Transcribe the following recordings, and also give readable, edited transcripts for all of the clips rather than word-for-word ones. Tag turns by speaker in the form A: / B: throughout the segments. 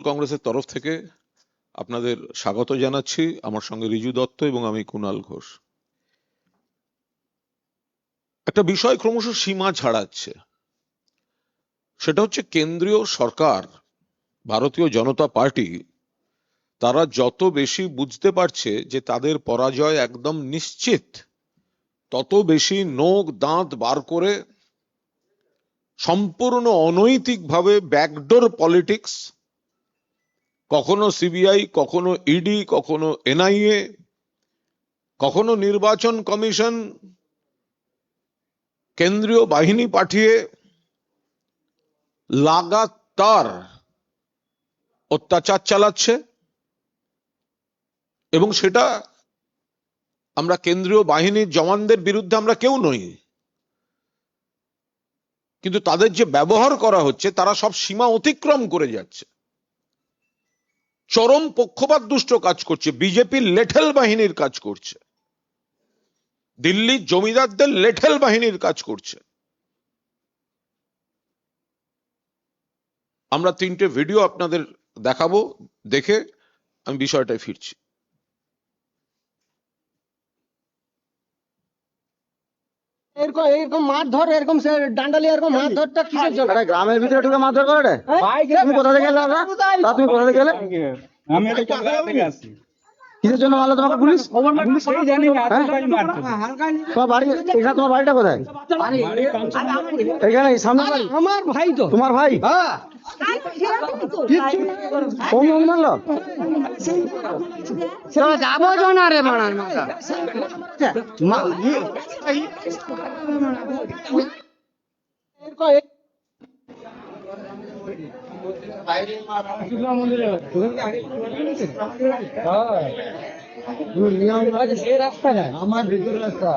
A: কংগ্রেসের তরফ থেকে আপনাদের স্বাগত জানাচ্ছি। আমার সঙ্গে রিজু দত্ত এবং আমি কুণাল ঘোষ। একটা বিষয় ক্রমশ সীমা ছাড়াচ্ছে, সেটা হচ্ছে কেন্দ্রীয় সরকার, ভারতীয় জনতা পার্টি, তারা যত বেশি বুঝতে পারছে যে তাদের পরাজয় একদম নিশ্চিত, তত বেশি নোক দাঁত বার করে সম্পূর্ণ অনৈতিকভাবে ব্যাকডোর পলিটিক্স, কখনো সিবিআই, কখনো ইডি, কখনো এনআইএ, কখনো নির্বাচন কমিশন, কেন্দ্রীয় বাহিনী পাঠিয়ে লাগাতার অত্যাচার চালাচ্ছে। এবং সেটা আমরা কেন্দ্রীয় বাহিনীর জওয়ানদের বিরুদ্ধে আমরা কেউ নই, কিন্তু তাদের যে ব্যবহার করা হচ্ছে তারা সব সীমা অতিক্রম করে যাচ্ছে, চরম পক্ষপাত দুষ্ট কাজ করছে, বিজেপির লেঠেল বাহিনীর কাজ করছে, দিল্লির জমিদারদের লেঠেল বাহিনীর কাজ করছে। আমরা 3টে ভিডিও আপনাদের দেখাবো, দেখে আমি বিষয়টায় ফিরছি।
B: এরকম মারধর, এরকম ডান্ডালি, এরকম মারধরটা কিসের জন্য?
C: গ্রামের ভিতরে ঢুকে মারধর করে রে? তুমি কোথা থেকে এলে দাদা? তুমি কোথা থেকে এলে?
D: আমি এটা কলকাতা থেকে আসছি।
C: কিসের জন্য মারলো তোমাকে পুলিশ?
D: আমি সেই জানি না, এতটাই মারতো।
C: তোমার বাড়ি এখানে? তোমার বাড়িটা কোথায়? এখানে সামনে বাড়ি?
B: আমার ভাই তো।
C: তোমার ভাই?
B: হ্যাঁ,
C: কোন মারলো?
B: যাবো না রে মারার মাথা। আমার ভিতর রাস্তা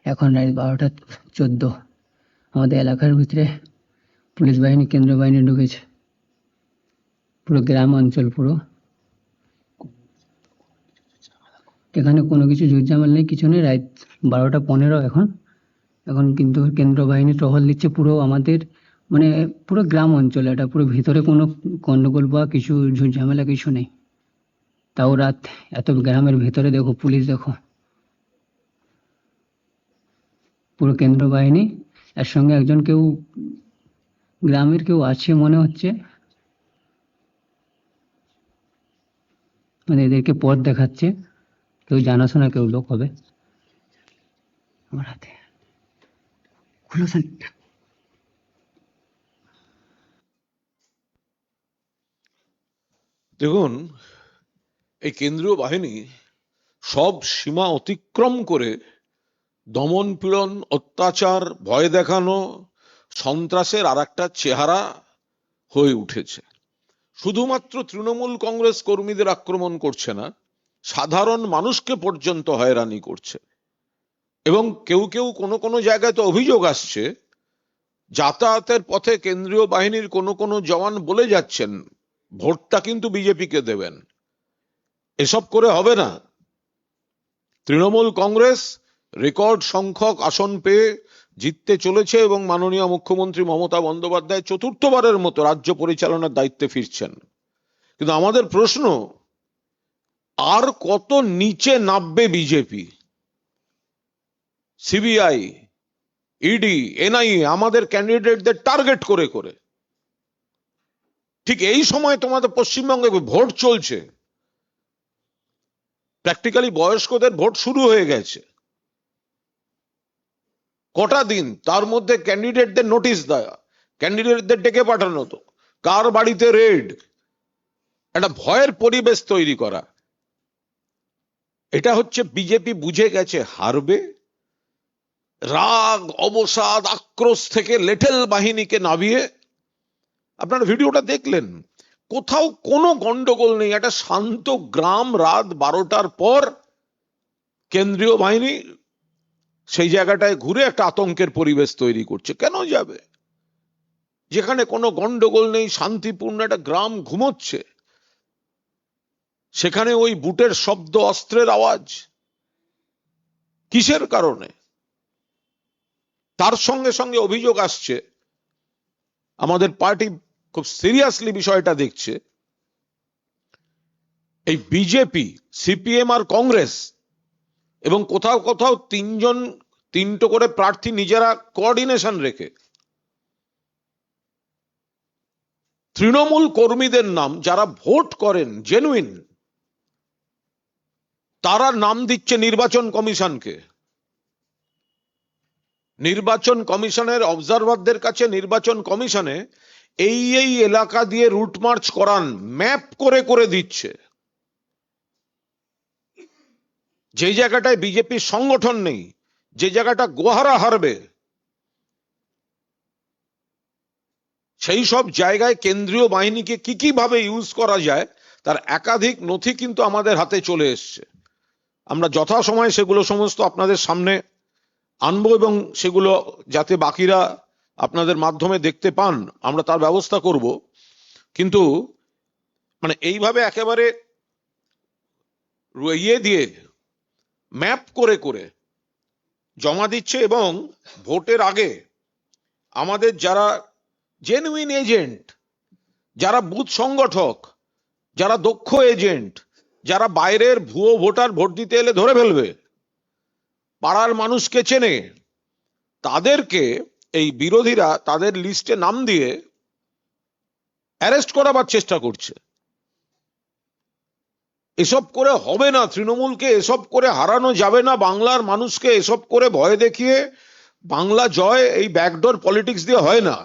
E: এখন রাত 12:14 আমাদের এলাকার ভিতরে পুলিশ বাহিনী, কেন্দ্রীয় বাহিনী ঢুকেছে। পুরো গ্রাম অঞ্চল, পুরো এখানে কোনো কিছু ঝুটঝামেল নেই, কিছু নেই। রাত 12:15 এখন কিন্তু কেন্দ্র বাহিনী টহল দিচ্ছে পুরো আমাদের, মানে পুরো গ্রাম অঞ্চল। এটা পুরো ভিতরে কোনো গন্ডগোল বা কিছু ঝুটঝামেলা কিছু নেই। তাও রাত এত গ্রামের ভিতরে দেখো পুলিশ, দেখো পুরো কেন্দ্র বাহিনী, এর সঙ্গে একজন কেউ গ্রামের কেউ আছে মনে হচ্ছে, মানে এদেরকে পথ দেখাচ্ছে, কেউ জানাশোনা কেউ লোক হবে। আমার হাতে খুলো শাড়িটা।
A: দেখুন, এই কেন্দ্রীয় বাহিনী সব সীমা অতিক্রম করে দমন পীড়ন, অত্যাচার, ভয় দেখানো, সন্ত্রাসের আর একটা চেহারা হয়ে উঠেছে। শুধুমাত্র তৃণমূল কংগ্রেস কর্মীদের আক্রমণ করছে না, সাধারণ মানুষকে পর্যন্ত হয়রানি করছে। এবং কেউ কেউ কোনো কোনো জায়গায় তো অভিযোগ আসছে, যাতায়াতের পথে কেন্দ্রীয় বাহিনীর কোনো কোনো জওয়ান বলে যাচ্ছেন ভোটটা কিন্তু বিজেপিকে দেবেন। এসব করে হবে না। তৃণমূল কংগ্রেস রেকর্ড সংখ্যক আসন পেয়ে জিততে চলেছে এবং মাননীয় মুখ্যমন্ত্রী মমতা বন্দ্যোপাধ্যায় চতুর্থবারের মতো রাজ্য পরিচালনার দায়িত্বে ফিরছেন। কিন্তু আমাদের প্রশ্ন, আর কত নিচে নামবে বিজেপি? সিবিআই, ইডি, এনআইএ আমাদের ক্যান্ডিডেটদের টার্গেট করে করে। ঠিক এই সময় তোমাদের পশ্চিমবঙ্গে ভোট চলছে, প্র্যাকটিক্যালি বয়স্কদের ভোট শুরু হয়ে গেছে। কটা দিন তার মধ্যে ক্যান্ডিডেটদের নোটিশ দেয়া, ক্যান্ডিডেটদের ডেকে পাঠানো, তো কার বাড়িতে রেড, একটা ভয়ের পরিবেশ তৈরি করা। এটা হচ্ছে বিজেপি বুঝে গেছে হারবে, রাগ, অবসাদ, আক্রোশ থেকে লেঠেল বাহিনীকে নামিয়ে, আপনারা ভিডিওটা দেখলেন, কোথাও কোনো গন্ডগোল নেই, একটা শান্ত গ্রাম, রাত 12টার পর কেন্দ্রীয় বাহিনী সেই জায়গাটায় ঘুরে একটা আতঙ্কের পরিবেশ তৈরি করছে। কেন যাবে? যেখানে কোনো গন্ডগোল নেই, শান্তিপূর্ণ একটা গ্রাম ঘুমোচ্ছে, সেখানে ওই বুটের শব্দ, অস্ত্রের আওয়াজ, কিসের কারণে? তার সঙ্গে সঙ্গে অভিযোগ আসছে, আমাদের পার্টি খুব সিরিয়াসলি বিষয়টা দেখছে, এই বিজেপি, সিপিএম আর কংগ্রেস এবং কোথাও কোথাও তিনটো করে প্রার্থী নিজেরা কোঅর্ডিনেশন রেখে তৃণমূল কর্মীদের নাম, যারা ভোট করেন জেনুইন, তারা নাম দিচ্ছে নির্বাচন কমিশনকে। নির্বাচন কমিশনের অবজারভারদের কাছে নির্বাচন কমিশনে এই এলাকা দিয়ে রুট মার্চ করান, ম্যাপ করে করে দিচ্ছে। যে জায়গাটায় বিজেপির সংগঠন নেই, যে জায়গাটা গোহারা হারবে, সেই সব জায়গায় কেন্দ্রীয় বাহিনীকে কি ভাবে ইউজ করা যায় তার একাধিক নথি কিন্তু আমাদের হাতে চলে এসছে। আমরা যথাসময়ে সেগুলো সমস্ত আপনাদের সামনে আনবো এবং সেগুলো যাতে বাকিরা আপনাদের মাধ্যমে দেখতে পান, আমরা তার ব্যবস্থা করব। কিন্তু মানে এইভাবে একেবারে দিয়ে ম্যাপ করে করে জমা দিচ্ছে এবং ভোটের আগে আমাদের যারা জেনুইন এজেন্ট, যারা বুথ সংগঠক, যারা দক্ষ এজেন্ট, যারা বাইরের ভুয়ো ভোটার ভোট দিতে এলে ধরে ফেলবে, পাড়ার মানুষকে চেনে, তাদেরকে এই বিরোধীরা তাদের লিস্টে নাম দিয়ে অ্যারেস্ট করাবার চেষ্টা করছে। এসব করে হবে না, তৃণমূলকে এসব করে হারানো যাবে না, বাংলার মানুষকে এসব করে ভয় দেখিয়ে বাংলা জয় এই ব্যাকডোর পলিটিক্স দিয়ে হয় না।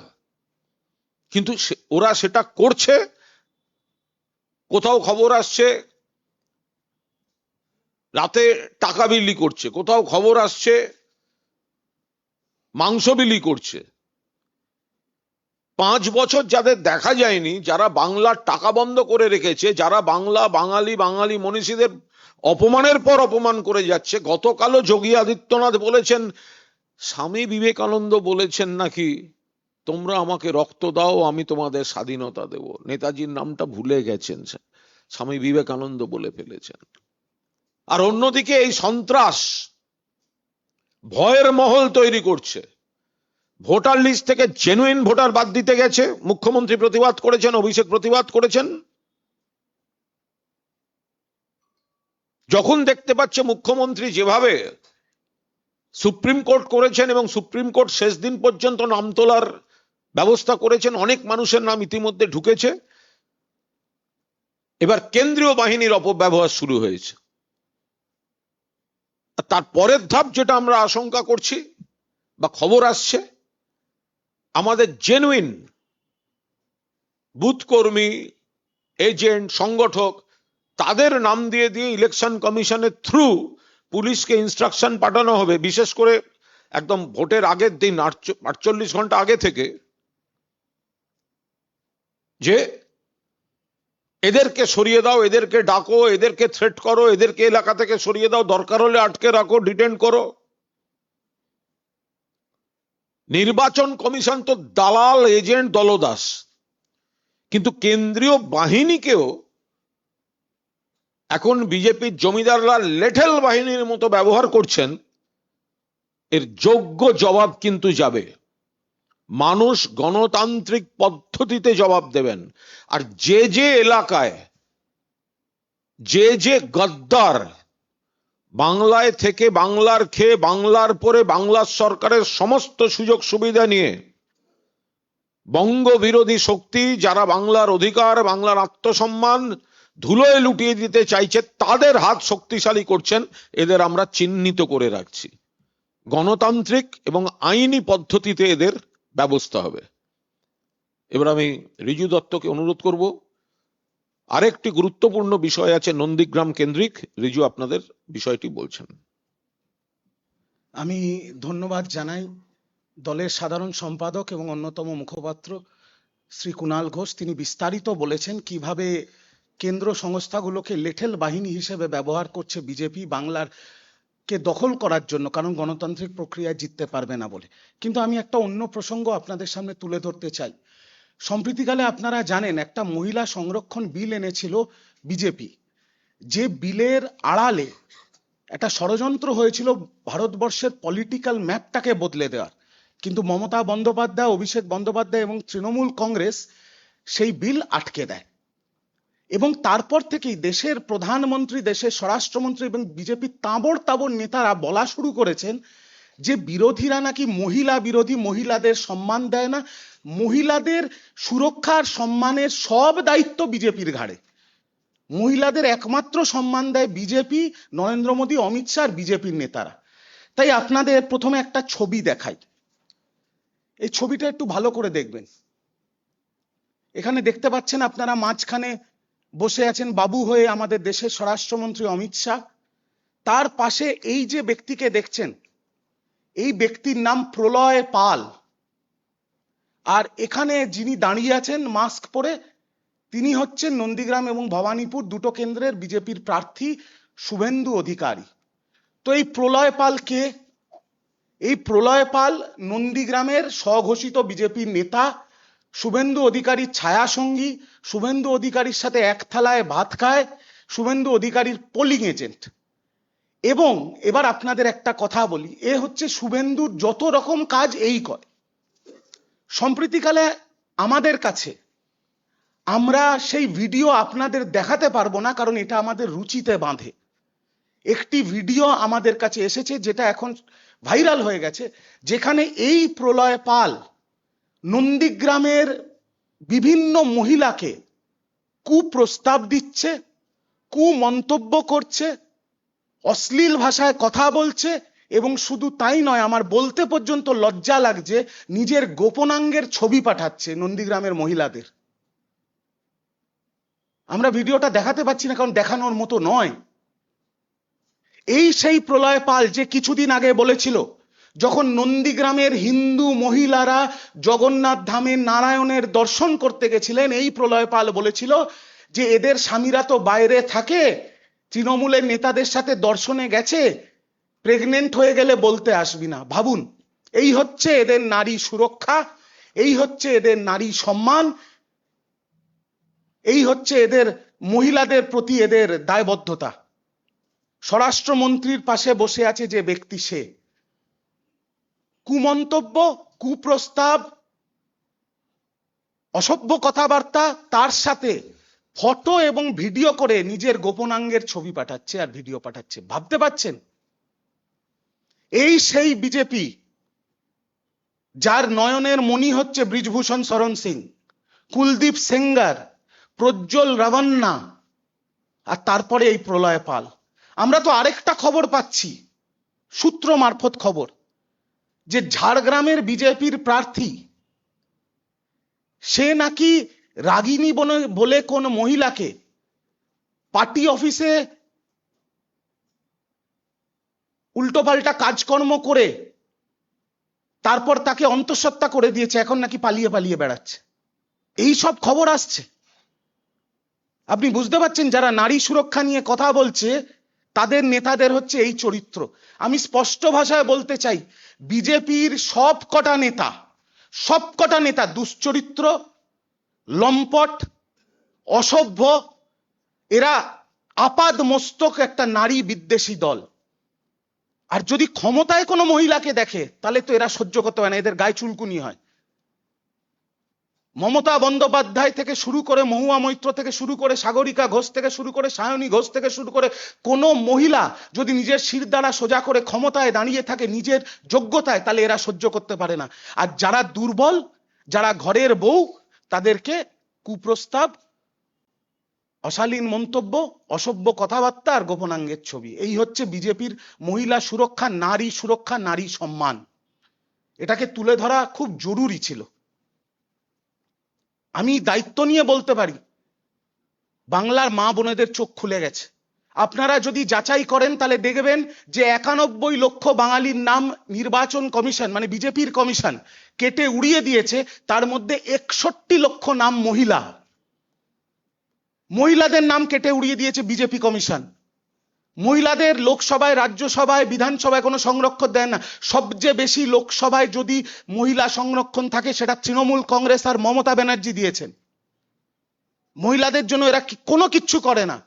A: কিন্তু ওরা সেটা করছে। কোথাও খবর আসছে রাতে টাকা বিলি করছে, কোথাও খবর আসছে মাংস বিলি করছে। 5 বছর যাদের দেখা যায়নি, যারা বাংলার টাকা বন্ধ করে রেখেছে, যারা বাঙালি মনীষীদের অপমানের পর অপমান করে যাচ্ছে। গতকালও যোগী আদিত্যনাথ বলেছেন, স্বামী বিবেকানন্দ বলেছেন নাকি, তোমরা আমাকে রক্ত দাও, আমি তোমাদের স্বাধীনতা দেব। নেতাজির নামটা ভুলে গেছেন, স্বামী বিবেকানন্দ বলে ফেলেছেন। আর অন্যদিকে এই সন্ত্রাস ভয়ের মহল তৈরি করছে। ভোটার লিস্ট থেকে জেনুইন ভোটার বাদ দিতে গেছে, মুখ্যমন্ত্রী প্রতিবাদ করেছেন, অভিষেক প্রতিবাদ করেছেন। যখন দেখতে পাচ্ছে মুখ্যমন্ত্রী যেভাবে সুপ্রিম কোর্ট করেছেন এবং সুপ্রিম কোর্ট শেষ দিন পর্যন্ত নাম তোলার ব্যবস্থা করেছেন, অনেক মানুষের নাম ইতিমধ্যে ঢুকেছে, এবার কেন্দ্রীয় বাহিনীর অপব্যবহার শুরু হয়েছে। তার পরের ধাপ যেটা আমরা আশঙ্কা করছি বা খবর আসছে, আমাদের জেনুইন বুথ কর্মী, এজেন্ট, সংগঠক, তাদের নাম দিয়ে ইলেকশন কমিশনের থ্রু পুলিশকে ইনস্ট্রাকশন পাঠানো হবে, বিশেষ করে একদম ভোটের আগের দিন 48 ঘন্টা আগে থেকে, যে এদেরকে সরিয়ে দাও, এদেরকে ডাকো, এদেরকে থ্রেট করো, এদেরকে এলাকা থেকে সরিয়ে দাও, দরকার হলে আটকে রাখো, ডিটেইন করো। নির্বাচন কমিশন তো দালাল, এজেন্ট, দলদাস, কিন্তু কেন্দ্রীয় বাহিনীকেও এখন বিজেপির জমিদাররা লেঠেল বাহিনীর মতো ব্যবহার করছেন। এর যোগ্য জবাব কিন্তু যাবে। মানুষ গণতান্ত্রিক পদ্ধতিতে জবাব দেবেন। আর যে এলাকায় যে গদ্দার বাংলায় থেকে বাংলার খেয়ে বাংলার পরে বাংলার সরকারের সমস্ত সুযোগ সুবিধা নিয়ে বঙ্গ বিরোধী শক্তি, যারা বাংলার অধিকার, বাংলার আত্মসম্মান ধুলোয় লুটিয়ে দিতে চাইছে, তাদের হাত শক্তিশালী করছেন, এদের আমরা চিহ্নিত করে রাখছি। গণতান্ত্রিক এবং আইনি পদ্ধতিতে এদের ব্যবস্থা হবে। এবার আমি রিজু দত্তকে অনুরোধ করব, আরেকটি গুরুত্বপূর্ণ বিষয় আছে নন্দীগ্রাম কেন্দ্রিক। রিজু, আপনাদের বিষয়টি বলছেন।
F: আমি ধন্যবাদ জানাই দলের সাধারণ সম্পাদক এবং অন্যতম মুখপাত্র শ্রী কুণাল ঘোষ। তিনি বিস্তারিত বলেছেন কিভাবে কেন্দ্র সংস্থাগুলোকে লেঠেল বাহিনী হিসেবে ব্যবহার করছে বিজেপি বাংলার কে দখল করার জন্য, কারণ গণতান্ত্রিক প্রক্রিয়ায় জিততে পারবে না বলে। কিন্তু আমি একটা অন্য প্রসঙ্গ আপনাদের সামনে তুলে ধরতে চাই। সম্প্রতিকালে আপনারা জানেন একটা মহিলা সংরক্ষণ বিল এনেছিল বিজেপি, যে বিলের আড়ালে একটা ষড়যন্ত্র হয়েছিল ভারতবর্ষের পলিটিক্যাল ম্যাপটাকে বদলে দেওয়ার, কিন্তু মমতা বন্দ্যোপাধ্যায়, অভিষেক বন্দ্যোপাধ্যায় এবং তৃণমূল কংগ্রেস সেই বিল আটকে দেয়। এবং তারপর থেকেই দেশের প্রধানমন্ত্রী, দেশের স্বরাষ্ট্রমন্ত্রী এবং বিজেপির তাবড় তাবড় নেতারা বলা শুরু করেছেন যে বিরোধীরা নাকি মহিলা বিরোধী, মহিলাদের সম্মান দেয় না, মহিলাদের সুরক্ষার সম্মানের সব দায়িত্ব বিজেপির ঘাড়ে, মহিলাদের একমাত্র সম্মান দেয় বিজেপি, নরেন্দ্র মোদী, অমিত শাহ আর বিজেপির নেতারা। তাই আপনাদের প্রথমে একটা ছবি দেখাই, এই ছবিটা একটু ভালো করে দেখবেন। এখানে দেখতে পাচ্ছেন আপনারা মাঝখানে বসে আছেন বাবু হয়ে আমাদের দেশের স্বরাষ্ট্রমন্ত্রী অমিত শাহ, তার পাশে এই যে ব্যক্তিকে দেখছেন এই ব্যক্তির নাম প্রলয় পাল, আর এখানে যিনি দাঁড়িয়ে আছেন মাস্ক পরে তিনি হচ্ছেন নন্দীগ্রাম এবং ভবানীপুর দুটো কেন্দ্রের বিজেপির প্রার্থী শুভেন্দু অধিকারী। তো এই প্রলয় পাল কে? এই প্রলয় পাল নন্দীগ্রামের স্বঘোষিত বিজেপির নেতা, শুভেন্দু অধিকারীর ছায়া সঙ্গী, শুভেন্দু অধিকারীর সাথে এক থালায় ভাত খায়, শুভেন্দু অধিকারীর পোলিং এজেন্ট। এবং এবার আপনাদের একটা কথা বলি, এ হচ্ছে শুভেন্দুর যত রকম কাজ এই করে। সম্প্রতিকালে আমাদের কাছে, আমরা সেই ভিডিও আপনাদের দেখাতে পারবো না কারণ এটা আমাদের রুচিতে বাঁধে, একটি ভিডিও আমাদের কাছে এসেছে যেটা এখন ভাইরাল হয়ে গেছে, যেখানে এই প্রলয় পাল নন্দীগ্রামের বিভিন্ন মহিলাকে কুপ্রস্তাব দিচ্ছে, কুমন্তব্য করছে, অশ্লীল ভাষায় কথা বলছে, এবং শুধু তাই নয়, আমার বলতে পর্যন্ত লজ্জা লাগছে, নিজের গোপনাঙ্গের ছবি পাঠাচ্ছে নন্দীগ্রামের মহিলাদের। আমরা ভিডিওটা দেখাতে পাচ্ছি না কারণ দেখানোর মতো নয়। এই সেই প্রলয় পাল যে কিছুদিন আগে বলেছিল, যখন নন্দীগ্রামের হিন্দু মহিলারা জগন্নাথ ধামে নারায়ণের দর্শন করতে গেছিলেন, এই প্রলয় পাল বলেছিল যে এদের স্বামীরা তো বাইরে থাকে, তৃণমূলের নেতাদের সাথে দর্শনে গেছে, প্রেগনেন্ট হয়ে গেলে বলতে আসবি না। ভাবুন, এই হচ্ছে এদের নারী সুরক্ষা, এই হচ্ছে এদের নারী সম্মান, এই হচ্ছে এদের মহিলাদের প্রতি এদের দায়বদ্ধতা। স্বরাষ্ট্রমন্ত্রীর পাশে বসে আছে যে ব্যক্তি, সে কুমন্তব্য, কুপ্রস্তাব, অসভ্য কথাবার্তা, তার সাথে ফটো এবং ভিডিও করে নিজের গোপনাঙ্গের ছবি পাঠাচ্ছে আর ভিডিও পাঠাচ্ছে। ভাবতে পারছেন? এই সেই বিজেপি যার নয়নের মণি হচ্ছে বৃজভূষণ শরণ সিং, কুলদীপ সেঙ্গার, প্রজ্জ্বল রাভান্না, আর তারপরে এই প্রলয় পাল। আমরা তো আরেকটা খবর পাচ্ছি, সূত্র মারফত খবর, যে ঝাড়গ্রামের বিজেপির প্রার্থী, সে নাকি রাগিনী বলে কোন মহিলাকে পার্টি অফিসে উল্টোপাল্টা কাজকর্ম করে তারপর তাকে অন্তঃসত্ত্বা করে দিয়েছে, এখন নাকি পালিয়ে পালিয়ে বেড়াচ্ছে। এই সব খবর আসছে। আপনি বুঝতে পারছেন, যারা নারী সুরক্ষা নিয়ে কথা বলছে তাদের নেতাদের হচ্ছে এই চরিত্র। আমি স্পষ্ট ভাষায় বলতে চাই, বিজেপির সবকটা নেতা দুশ্চরিত্র, লম্পট, অসভ্য, এরা আপাদ মস্তক একটা নারী বিদ্বেষী দল। আর যদি ক্ষমতায় কোনো মহিলাকে দেখে তাহলে তো এরা সহ্য করতে পারে না, এদের গায়ে চুলকুনি হয়। মমতা বন্দ্যোপাধ্যায় থেকে শুরু করে, মহুয়া মৈত্র থেকে শুরু করে, সাগরিকা ঘোষ থেকে শুরু করে, সায়নী ঘোষ থেকে শুরু করে, কোনো মহিলা যদি নিজের শিরদাঁড়া সোজা করে ক্ষমতায় দাঁড়িয়ে থাকে নিজের যোগ্যতায়, তাহলে এরা সহ্য করতে পারে না। আর যারা দুর্বল, যারা ঘরের বউ, তাদেরকে কুপ্রস্তাব, অশালীন মন্তব্য, অসভ্য কথাবার্তা আর গোপনাঙ্গের ছবি। এই হচ্ছে বিজেপির মহিলা সুরক্ষা, নারী সম্মান। এটাকে তুলে ধরা খুব জরুরি ছিল। আমি দায়িত্ব নিয়ে বলতে পারি, বাংলার মা বোনেদের চোখ খুলে গেছে। আপনারা যদি যাচাই করেন তাহলে দেখবেন যে 91 লক্ষ বাঙালির নাম নির্বাচন কমিশন, মানে বিজেপির কমিশন, কেটে উড়িয়ে দিয়েছে। তার মধ্যে 61 লক্ষ নাম মহিলাদের নাম কেটে উড়িয়ে দিয়েছে বিজেপি কমিশন। মহিলাদের লোকসভায়, রাজ্যসভায়, বিধানসভায় কোনো সংরক্ষণ দেয় না। সবচেয়ে বেশি লোকসভায় যদি মহিলা সংরক্ষণ থাকে সেটা তৃণমূল কংগ্রেস আর মমতা ব্যানার্জি দিয়েছেন। মহিলাদের জন্য এরা কোনো কিচ্ছু করে না।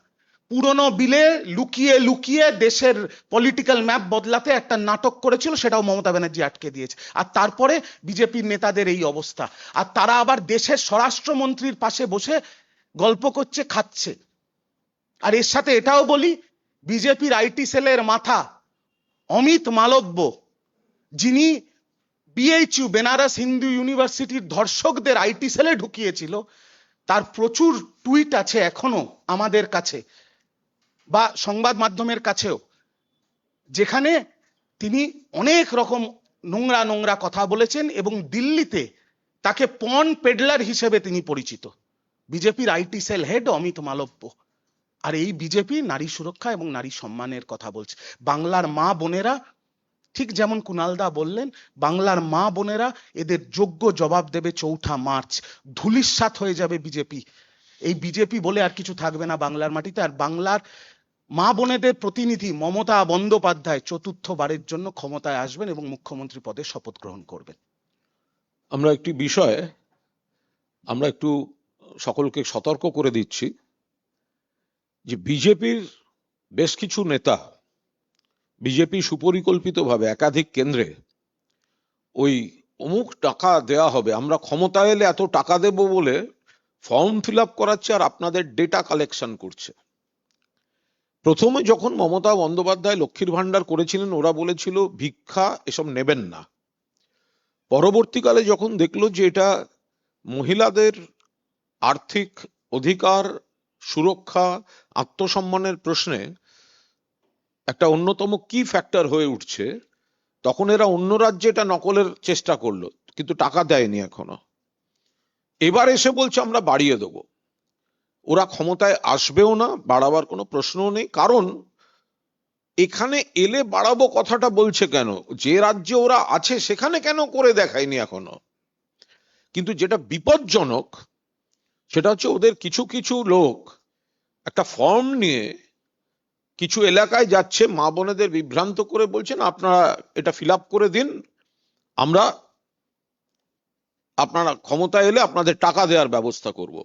F: পুরনো বিলে লুকিয়ে লুকিয়ে দেশের পলিটিক্যাল ম্যাপ বদলাতে একটা নাটক করেছিল, সেটাও মমতা ব্যানার্জি আটকে দিয়েছে। আর তারপরে বিজেপির নেতাদের এই অবস্থা। আর তারা আবার দেশের স্বরাষ্ট্রমন্ত্রীর পাশে বসে গল্প করছে, খাচ্ছে। আর এর সাথে এটাও বলি, বিজেপির আইটি সেলের মাথা অমিত মালব্য, যিনি বিএইচইউ বেনারস হিন্দু ইউনিভার্সিটির ধর্ষকদের আইটি সেলে ঢুকিয়েছিল, তার প্রচুর টুইট আছে এখনো আমাদের কাছে বা সংবাদ মাধ্যমের কাছেও, যেখানে তিনি অনেক রকম নোংরা নোংরা কথা বলেছেন এবং দিল্লিতে তাকে পর্ন পেডলার হিসেবে তিনি পরিচিত। বিজেপির IT cell head Amit Malviya. আর এই বিজেপি নারী সুরক্ষা এবং নারী সম্মানের কথা বলছে। বাংলার মা বোনেরা, ঠিক যেমন কুণালদা বললেন, বাংলার মা বোনেরা এদের যোগ্য জবাব দেবে 4 মার্চ। ধূলিসাৎ হয়ে যাবে বিজেপি। এই বিজেপি বলে আর কিছু থাকবে না বাংলার মাটিতে। আর বাংলার মা বোনেদের প্রতিনিধি মমতা বন্দ্যোপাধ্যায় 4র্থবারের জন্য ক্ষমতায় আসবেন এবং মুখ্যমন্ত্রী পদে শপথ গ্রহণ করবেন।
A: আমরা একটি বিষয়ে আমরা একটু সকলকে সতর্ক করে দিচ্ছি যে বিজেপির বেশ কিছু নেতা, বিজেপি সুপরিকল্পিতভাবে একাধিক কেন্দ্রে ওই অমুক টাকা দেয়া হবে, আমরা ক্ষমতায় এলে এত টাকা দেব বলে ফর্ম ফিল আপ করাচ্ছে আর আপনাদের ডেটা কালেকশন করছে। প্রথমে যখন মমতা বন্দ্যোপাধ্যায় লক্ষ্মীর ভান্ডার করেছিলেন, ওরা বলেছিল ভিক্ষা এসব নেবেন না। পরবর্তীকালে যখন দেখলো যে এটা মহিলাদের আর্থিক অধিকার, সুরক্ষা, আত্মসম্মানের প্রশ্নে একটা অন্যতম কি ফ্যাক্টর হয়ে উঠছে, তখন এরা অন্য রাজ্যে এটা নকলের চেষ্টা করলো, কিন্তু টাকা দেয়নি এখনো। এবার এসে বলছে আমরা বাড়িয়ে দেবো। ওরা ক্ষমতায় আসবেও না, বাড়াবার কোনো প্রশ্নও নেই। কারণ এখানে এলে বাড়াবো কথাটা বলছে কেন? যে রাজ্যে ওরা আছে সেখানে কেন করে দেখায়নি এখনো? কিন্তু যেটা বিপজ্জনক সেটা হচ্ছে ওদের কিছু কিছু লোক একটা ফর্ম নিয়ে কিছু এলাকায় যাচ্ছে, মা বোনেদের বিভ্রান্ত করে বলছেন আপনারা এটা ফিল আপ করে দিন, আমরা আপনারা ক্ষমতায় এলে আপনাদের টাকা দেওয়ার ব্যবস্থা করব।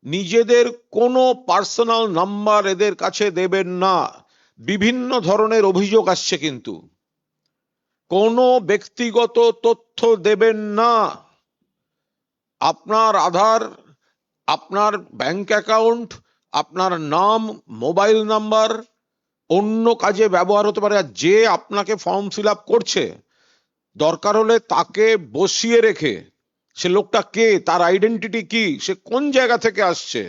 A: নিজেদের কোনো পার্সোনাল নাম্বার এদের কাছে দেবেন না। বিভিন্ন ধরনের অভিযোগ আসছে, কিন্তু কোনো ব্যক্তিগত তথ্য দেবেন না। আপনার আধার, আপনার ব্যাংক অ্যাকাউন্ট, আপনার নাম, মোবাইল নাম্বার অন্য কাজে ব্যবহার হতে পারে। আর যে আপনাকে ফর্ম ফিল আপ করছে, দরকার হলে তাকে বসিয়ে রেখে সে লোকটা কে, তার আইডেন্টিটি কি, সে কোন জায়গা থেকে আসছে,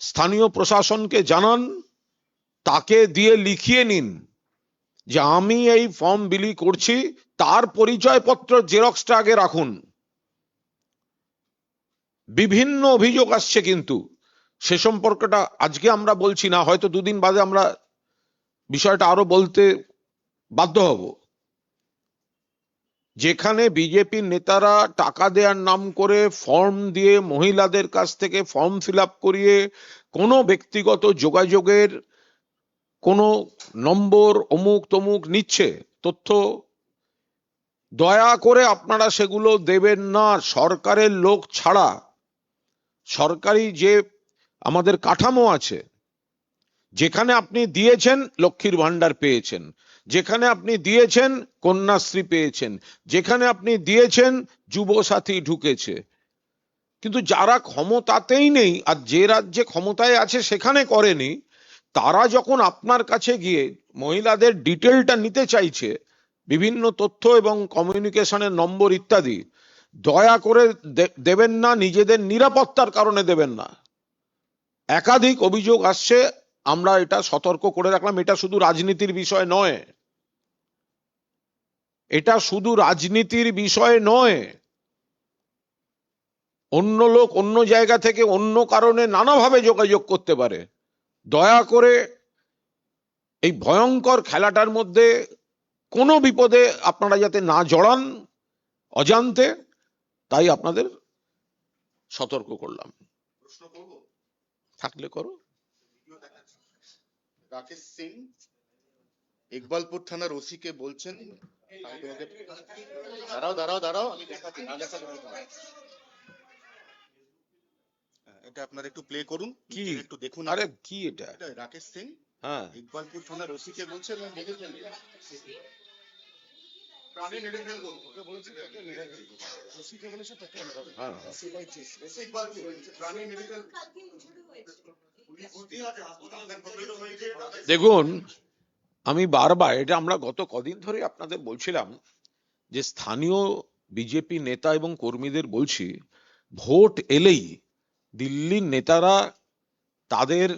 A: স্থানীয় প্রশাসনকে জানান, তাকে দিয়ে লিখিয়ে নিন যে আমি এই ফর্ম বিলি করছি, তার পরিচয়পত্র জেরক্সটা আগে রাখুন। বিভিন্ন অভিযোগ আসছে, কিন্তু সে সম্পর্কটা আজকে আমরা বলছি না, হয়তো দুদিন বাদে আমরা বিষয়টা আরো বলতে বাধ্য হব। যেখানে বিজেপির নেতারা টাকা দেওয়ার নাম করে ফর্ম দিয়ে মহিলাদের কাছ থেকে ফর্ম ফিল আপ করিয়ে কোনো ব্যক্তিগত যোগাযোগের কোনো নম্বর অমুক তমুক নিচ্ছে তথ্য, দয়া করে আপনারা সেগুলো দেবেন না। সরকারের লোক ছাড়া সরকারি যে আমাদের কাঠামো আছে, যেখানে আপনি দিয়েছেন লক্ষ্মীর ভান্ডার পেয়েছেন, যেখানে আপনি দিয়েছেন কন্যাশ্রী পেয়েছেন, যেখানে আপনি দিয়েছেন যুবসাথী ঢুকেছে, কিন্তু যারা ক্ষমতাতেই নেই আর যে রাজ্যে ক্ষমতায় আছে সেখানে করেনি, তারা যখন আপনার কাছে গিয়ে মহিলাদের ডিটেলটা নিতে চাইছে, বিভিন্ন তথ্য এবং কমিউনিকেশনের নম্বর ইত্যাদি, দয়া করে দেবেন না। নিজেদের নিরাপত্তার কারণে দেবেন না। একাধিক অভিযোগ আসছে, আমরা এটা সতর্ক করে রাখলাম। এটা শুধু রাজনীতির বিষয় নয়, এটা শুধু রাজনীতির বিষয় নয়। অন্য লোক অন্য জায়গা থেকে অন্য কারণে নানাভাবে যোগাযোগ করতে পারে। দয়া করে এই ভয়ঙ্কর খেলাটার মধ্যে কোনো বিপদে আপনারা যাতে না জড়ান অজান্তে, তাই আপনাদের সতর্ক করলাম। থাকলে করো।
G: রাকেশ সিং ইকবালপুর থানার ওসি কে বলছেন, আমি তোমাকে দাঁড়াও আমি দেখাচ্ছি না দেখাতে পারবো না। এটা আপনারা একটু প্লে করুন,
A: কি?
G: একটু দেখুন।
A: আরে কি এটা?
G: এটা রাকেশ সিং
A: হ্যাঁ,
G: ইকবালপুর থানার ওসি কে বলছেন প্রাণী মেরে ফেলবো, ওকে বলেছে তাকে মেরে ফেলবো, ওসি কে বলেছে তাকে মেরে ফেলবো।
A: হ্যাঁ।
G: ওসি ইকবালপুর বলেছে প্রাণী মেরে ফেলবো। পুলিশ ভর্তি আছে হাসপাতালে, কমপ্লিট হয়েছে।
A: দেখুন, আমি বারবার এটা আমরা গত কদিন ধরে আপনাদের বলছিলাম যে স্থানীয় বিজেপি নেতা এবং কর্মীদের বলছি, ভোট এলেই দিল্লির নেতারা তাদের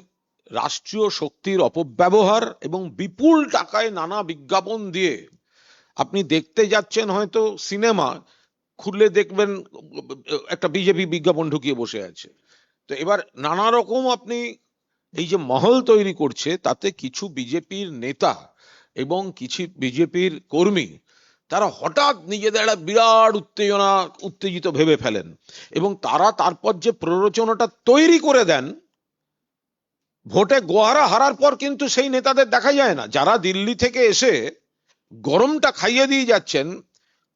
A: রাষ্ট্রীয় শক্তির অপব্যবহার এবং বিপুল টাকায় নানা বিজ্ঞাপন দিয়ে, আপনি দেখতে যাচ্ছেন হয়তো সিনেমা, খুললে দেখবেন একটা বিজেপি বিজ্ঞাপন ঢুকিয়ে বসে আছে। তো এবার নানা রকম আপনি এই যে মহল তৈরি করছে, তাতে কিছু বিজেপির নেতা এবং কিছু বিজেপির কর্মী তারা হঠাৎ নিজেদের একটা বিরাট উত্তেজিত ভেবে ফেলেন এবং তারা তারপর যে প্ররোচনাটা তৈরি করে দেন, ভোটে গোহারা হারার পর কিন্তু সেই নেতাদের দেখা যায় না। যারা দিল্লি থেকে এসে গরমটা খাইয়ে দিয়ে যাচ্ছেন,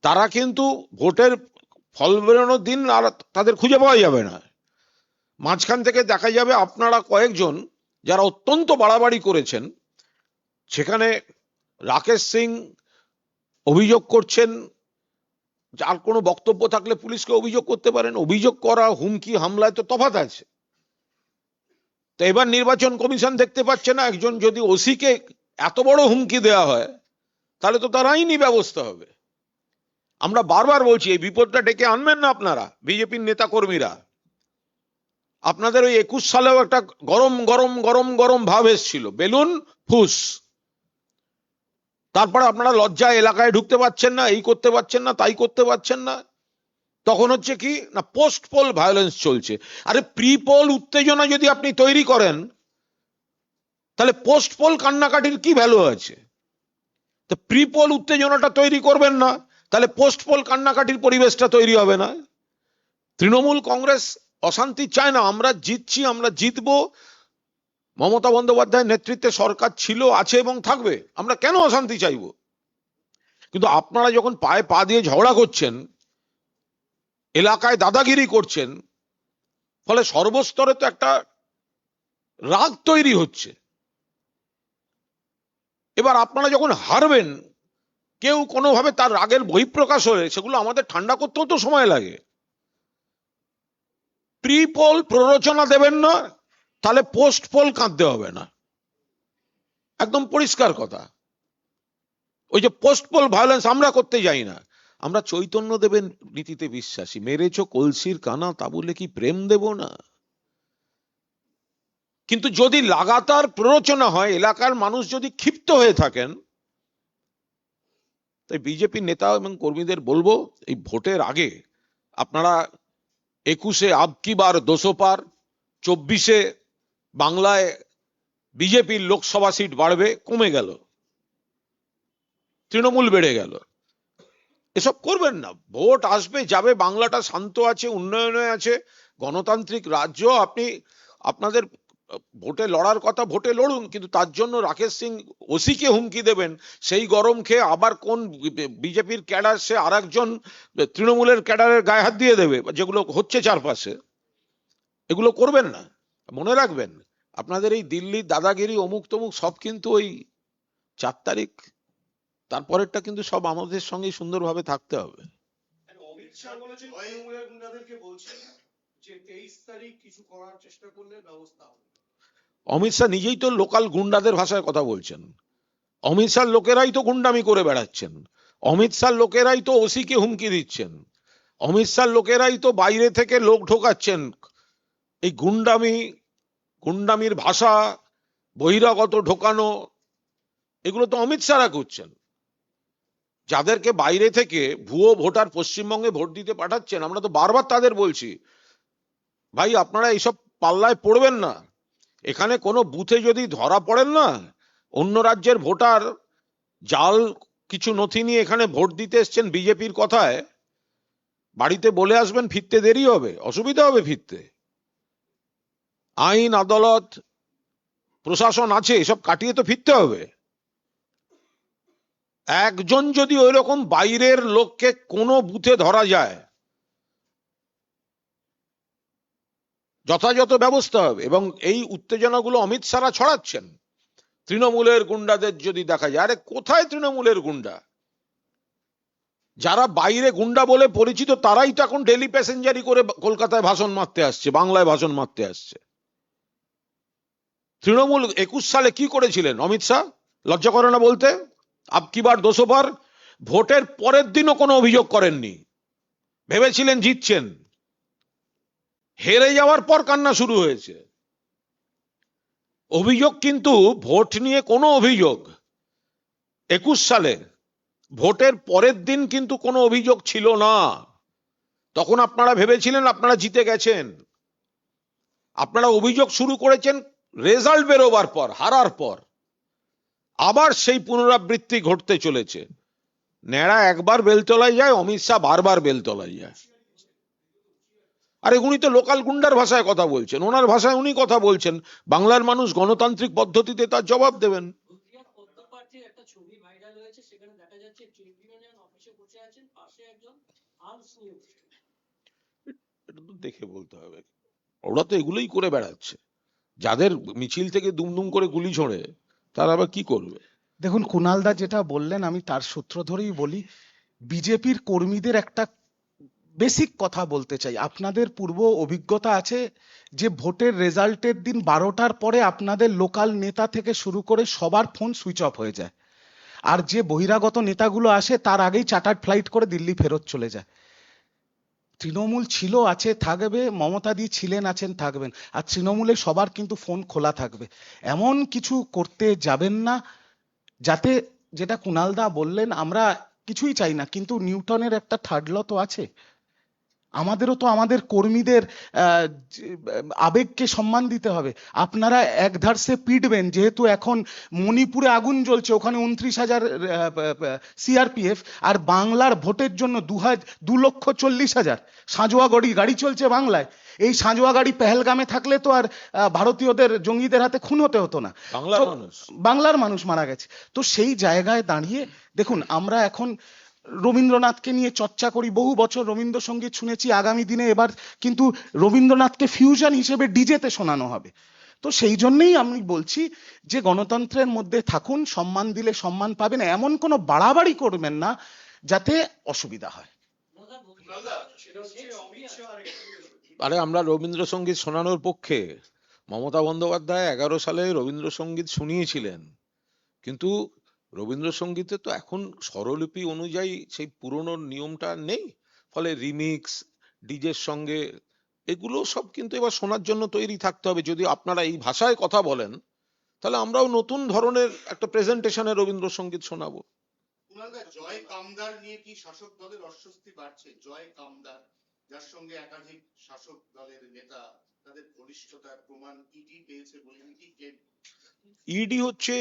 A: তারা কিন্তু ভোটের ফল বেরোনোর দিন আর তাদের খুঁজে পাওয়া যাবে না। মাঝখান থেকে দেখা যাবে আপনারা কয়েকজন যারা অত্যন্ত বাড়াবাড়ি করেছেন, সেখানে রাকেশ সিং অভিযোগ করছেন, যার কোনো বক্তব্য থাকলে পুলিশকে অভিযোগ করতে পারেন। অভিযোগ করা, হুমকি হামলায় তো তফাৎ আছে। তো এবার নির্বাচন কমিশন দেখতে পাচ্ছে না, একজন যদি ওসিকে এত বড় হুমকি দেওয়া হয় তাহলে তো তার আইনি ব্যবস্থা হবে। আমরা বারবার বলছি এই বিপদটা ডেকে আনবেন না আপনারা বিজেপির নেতা কর্মীরা। আপনাদের ওই 21 সালেও একটা গরম গরম গরম গরম ভাব এসছিল, বেলুন ফুস। তারপরে আপনারা লজ্জায় এলাকায় ঢুকতে পারছেন না, এই করতে পারছেন না, তাই করতে পারছেন না। তখন হচ্ছে কি না, পোস্ট পোল ভায়োলেন্স চলছে। আরে প্রি পোল উত্তেজনা যদি আপনি তৈরি করেন, তাহলে পোস্ট পোল কান্নাকাটির কি ভ্যালু আছে? তো প্রি পোল উত্তেজনাটা তৈরি করবেন না, তাহলে পোস্ট পোল কান্নাকাটির পরিবেশটা তৈরি হবে না। তৃণমূল কংগ্রেস অশান্তি চায় না। আমরা জিতছি, আমরা জিতবো। মমতা বন্দ্যোপাধ্যায়ের নেতৃত্বে সরকার ছিল, আছে এবং থাকবে। আমরা কেন অশান্তি চাইবো? কিন্তু আপনারা যখন পায়ে পা দিয়ে ঝগড়া করছেন, এলাকায় দাদাগিরি করছেন, ফলে সর্বস্তরে তো একটা রাগ তৈরি হচ্ছে। এবার আপনারা যখন হারবেন, কেউ কোনোভাবে তার রাগের বহিঃপ্রকাশ হলে সেগুলো আমাদের ঠান্ডা করতেও তো সময় লাগে। প্রি পোল প্ররোচনা দেবেন না, তাহলে পোস্ট পোল কাঁদতে হবে না। একদম পরিষ্কার কথা। ওই যে পোস্ট পোল ভায়োলেন্স আমরা করতে যাই না। আমরা চৈতন্য দেবেন নীতিতে বিশ্বাসী। মেরেছ কলসির কানা, তা বলে কি প্রেম দেব না? কিন্তু যদি লাগাতার প্ররোচনা হয়, এলাকার মানুষ যদি ক্ষিপ্ত হয়ে থাকেন, তাই বিজেপি নেতা এবং কর্মীদের বলবো, এই ভোটের আগে আপনারা 21-এ আবকি বার 200 পার, 24-এ বাংলায় বিজেপির লোকসভা সিট বাড়বে, কমে গেল, তৃণমূল বেড়ে গেল, এসব করবেন না। ভোট আসবে যাবে, বাংলাটা শান্ত আছে, উন্নয়নে আছে, গণতান্ত্রিক রাজ্য। আপনি আপনাদের ভোটে লড়ার কথা ভোটে লড়ুন, কিন্তু তার জন্য রাকেশ সিং ওসিকে হুমকি দেবেন, সেই গরম খেয়ে আবার কোন বিজেপির ক্যাডার সে আর একজন তৃণমূলের ক্যাডারের গায়ে হাত দিয়ে দেবে, যেগুলো হচ্ছে চারপাশে। এগুলো করবেন না। মনে রাখবেন, আপনাদের এই দিল্লির দাদাগিরি অমুক তমুক সব কিন্তু ওই 4 তারিখ, তারপরেরটা কিন্তু সব আমাদের সঙ্গে সুন্দরভাবে থাকতে হবে।
F: অমিত শাহ বলেছেন তৃণমূলের গুন্ডাদেরকে বলছেন যে 23 তারিখ কিছু করার চেষ্টা করলে ব্যবস্থা হবে।
A: অমিত শাহ নিজেই তো লোকাল গুন্ডাদের ভাষায় কথা বলছেন। অমিত শাহ লোকেরাই তো গুন্ডামি করে বেড়াচ্ছেন। অমিত শাহ লোকেরাই তো ওসিকে হুমকি দিচ্ছেন। অমিত শাহ লোকেরাই তো বাইরে থেকে লোক ঢোকাচ্ছেন। এই গুন্ডামির ভাষা, বহিরাগত ঢোকানো, এগুলো তো অমিত শাহরা করছেন। যাদেরকে বাইরে থেকে ভুয়ো ভোটার পশ্চিমবঙ্গে ভোট দিতে পাঠাচ্ছেন, আমরা তো বারবার তাদের বলছি, ভাই আপনারা এইসব পাল্লায় পড়বেন না। এখানে কোনো বুথে যদি ধরা পড়েন না, অন্য রাজ্যের ভোটার জাল কিছু নথি নিয়ে এখানে ভোট দিতে এসছেন বিজেপির কথায়, বাড়িতে বলে আসবেন, ফিরতে দেরি হবে, অসুবিধা হবে ফিরতে। আইন আদালত প্রশাসন আছে, এসব কাটিয়ে তো ফিরতে হবে। একজন যদি ওই রকম বাইরের লোককে কোনো বুথে ধরা যায়, যথাযথ ব্যবস্থা হবে। এবং এই উত্তেজনাগুলো অমিত শাহরা ছড়াচ্ছেন। তৃণমূলের গুন্ডাদের যদি দেখা যায়, আরে কোথায় তৃণমূলের গুন্ডা? যারা বাইরে গুন্ডা বলে পরিচিত তারাই তো এখন ডেলি প্যাসেঞ্জারি করে কলকাতায় ভাষণ মারতে আসছে, বাংলায় ভাষণ মারতে আসছে। তৃণমূল 21 সালে কি করেছিলেন অমিত শাহ? লজ্জা করে না বলতে? আব কি বার 200 বার? ভোটের পরের দিনও কোনো অভিযোগ করেননি, ভেবেছিলেন জিতছেন, হেরে যাওয়ার পর কান্না শুরু হয়েছে। অভিযোগ কিন্তু ভোট নিয়ে কোনো অভিযোগ 21 সালে ভোটের পরের দিন কিন্তু কোনো অভিযোগ ছিল না। তখন আপনারা ভেবেছিলেন আপনারা জিতে গেছেন। আপনারা অভিযোগ শুরু করেছেন রেজাল্ট বেরোবার পর, হারার পর। আবার সেই পুনরাবৃত্তি ঘটতে চলেছে। ন্যাড়া একবার বেলতলায় যায়, অমিত শাহ বারবার বেলতলায় যায়। আরে উনি তো লোকাল গুন্ডার ভাষায় কথা বলছেন, ওনার ভাষায় উনি কথা বলছেন। বাংলার মানুষ গণতান্ত্রিক পদ্ধতিতে তার জবাব দেবেন।
E: একটা ছবি ভাইরাল হয়েছে, সেখানে দেখা যাচ্ছে ট্রেড ইউনিয়ন অফিসে বসে আছেন, পাশে একজন আর্মস নিয়ে বসে আছেন।
A: এটা তো দেখে বলতে হবে। ওরা তো এগুলোই করে বেড়াচ্ছে। যাদের মিছিল থেকে দুমদুম করে গুলি ছোড়ে তারা আবার কি করবে?
F: দেখুন, কুণালদা যেটা বললেন আমি তার সূত্র ধরেই বলি। বিজেপির কর্মীদের একটা বেসিক কথা বলতে চাই। আপনাদের পূর্ব অভিজ্ঞতা আছে যে ভোটের রেজাল্টের দিন 12টার পরে আপনাদের লোকাল নেতা থেকে শুরু করে সবার ফোন সুইচ অফ হয়ে যায়। আর যে বহিরাগত নেতাগুলো আসে তার আগেই চার্টার্ড ফ্লাইট করে দিল্লি ফেরত চলে যায়। তৃণমূল ছিল, আছে, থাকবে। মমতাদি ছিলেন, আছেন, থাকবেন। আর তৃণমূলে সবার কিন্তু ফোন খোলা থাকবে। এমন কিছু করতে যাবেন না যাতে, যেটা কুণালদা বললেন, আমরা কিছুই চাই না, কিন্তু নিউটনের একটা থার্ড ল তো আছে। আমাদেরও তো আমাদের কর্মীদের আবেগকে সম্মান দিতে হবে। আপনারা একধারসে পিটবেন, যেহেতু এখন মণিপুরে আগুন জ্বলছে, ওখানে 29,000 সিআরপিএফ, আর বাংলার ভোটের জন্য 2,40,000 সাঁজোয়া গাড়ি চলছে বাংলায়। এই সাঁজোয়া গাড়ি পেহেলগামে থাকলে তো আর ভারতীয়দের, জঙ্গিদের হাতে খুন হতে হতো না। বাংলার মানুষ মারা গেছে। তো সেই জায়গায় দাঁড়িয়ে দেখুন, আমরা এখন রবীন্দ্রনাথকে নিয়ে চর্চা করি, বহু বছর রবীন্দ্রসঙ্গীত শুনেছি। আগামী দিনে এবার কিন্তু রবীন্দ্রনাথকে ফিউশন হিসেবে ডিজেতে শোনানো হবে। তো সেই জন্যই আমি বলছি যে গণতন্ত্রের মধ্যে থাকুন, সম্মান দিলে সম্মান পাবেন, এমন কোনো বাড়াবাড়ি করবেন না যাতে অসুবিধা হয়।
A: আরে আমরা রবীন্দ্রসঙ্গীত শোনানোর পক্ষে। মমতা বন্দ্যোপাধ্যায় 11 সালে রবীন্দ্রসঙ্গীত শুনিয়েছিলেন, কিন্তু রবীন্দ্রসঙ্গীতে তো এখন স্বরলিপি অনুযায়ী সেই পুরনো নিয়মটা নেই। ফলে রিমিক্স, ডিজের সঙ্গে, এগুলো সব কিন্তু এবার শোনার জন্য তৈরি থাকতে হবে। যদি আপনারা এই ভাষায় কথা বলেন তাহলে আমরাও নতুন ধরনের একটা প্রেজেন্টেশনে রবীন্দ্রসঙ্গীত শোনাবো।
G: জয় কামদার নিয়ে কি শাসক দলের অস্বস্তি বাড়ছে? জয় কামদার, যার সঙ্গে একাধিক শাসক দলের নেতা তাদের ঘনিষ্ঠতার প্রমাণ ইডি পেয়েছে বলেন কি?
A: ইডি হচ্ছে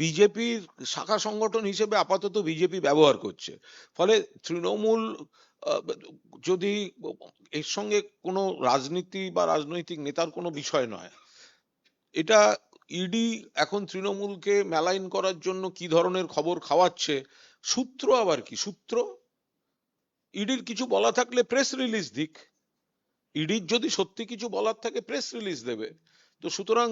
A: বিজেপির শাখা সংগঠন হিসেবে আপাতত বিজেপি ব্যবহার করছে। ফলে তৃণমূল যদি এর সঙ্গে কোনো রাজনীতি বা রাজনৈতিক নেতার কোনো বিষয় নয়। এটা ইডি এখন তৃণমূলকে মেলাইন করার জন্য কি ধরনের খবর খাওয়াচ্ছে, সূত্র আবার কি সূত্র? ইডির কিছু বলা থাকলে প্রেস রিলিজ দিক। ইডির যদি সত্যি কিছু বলার থাকে প্রেস রিলিজ দেবে। তো সুতরাং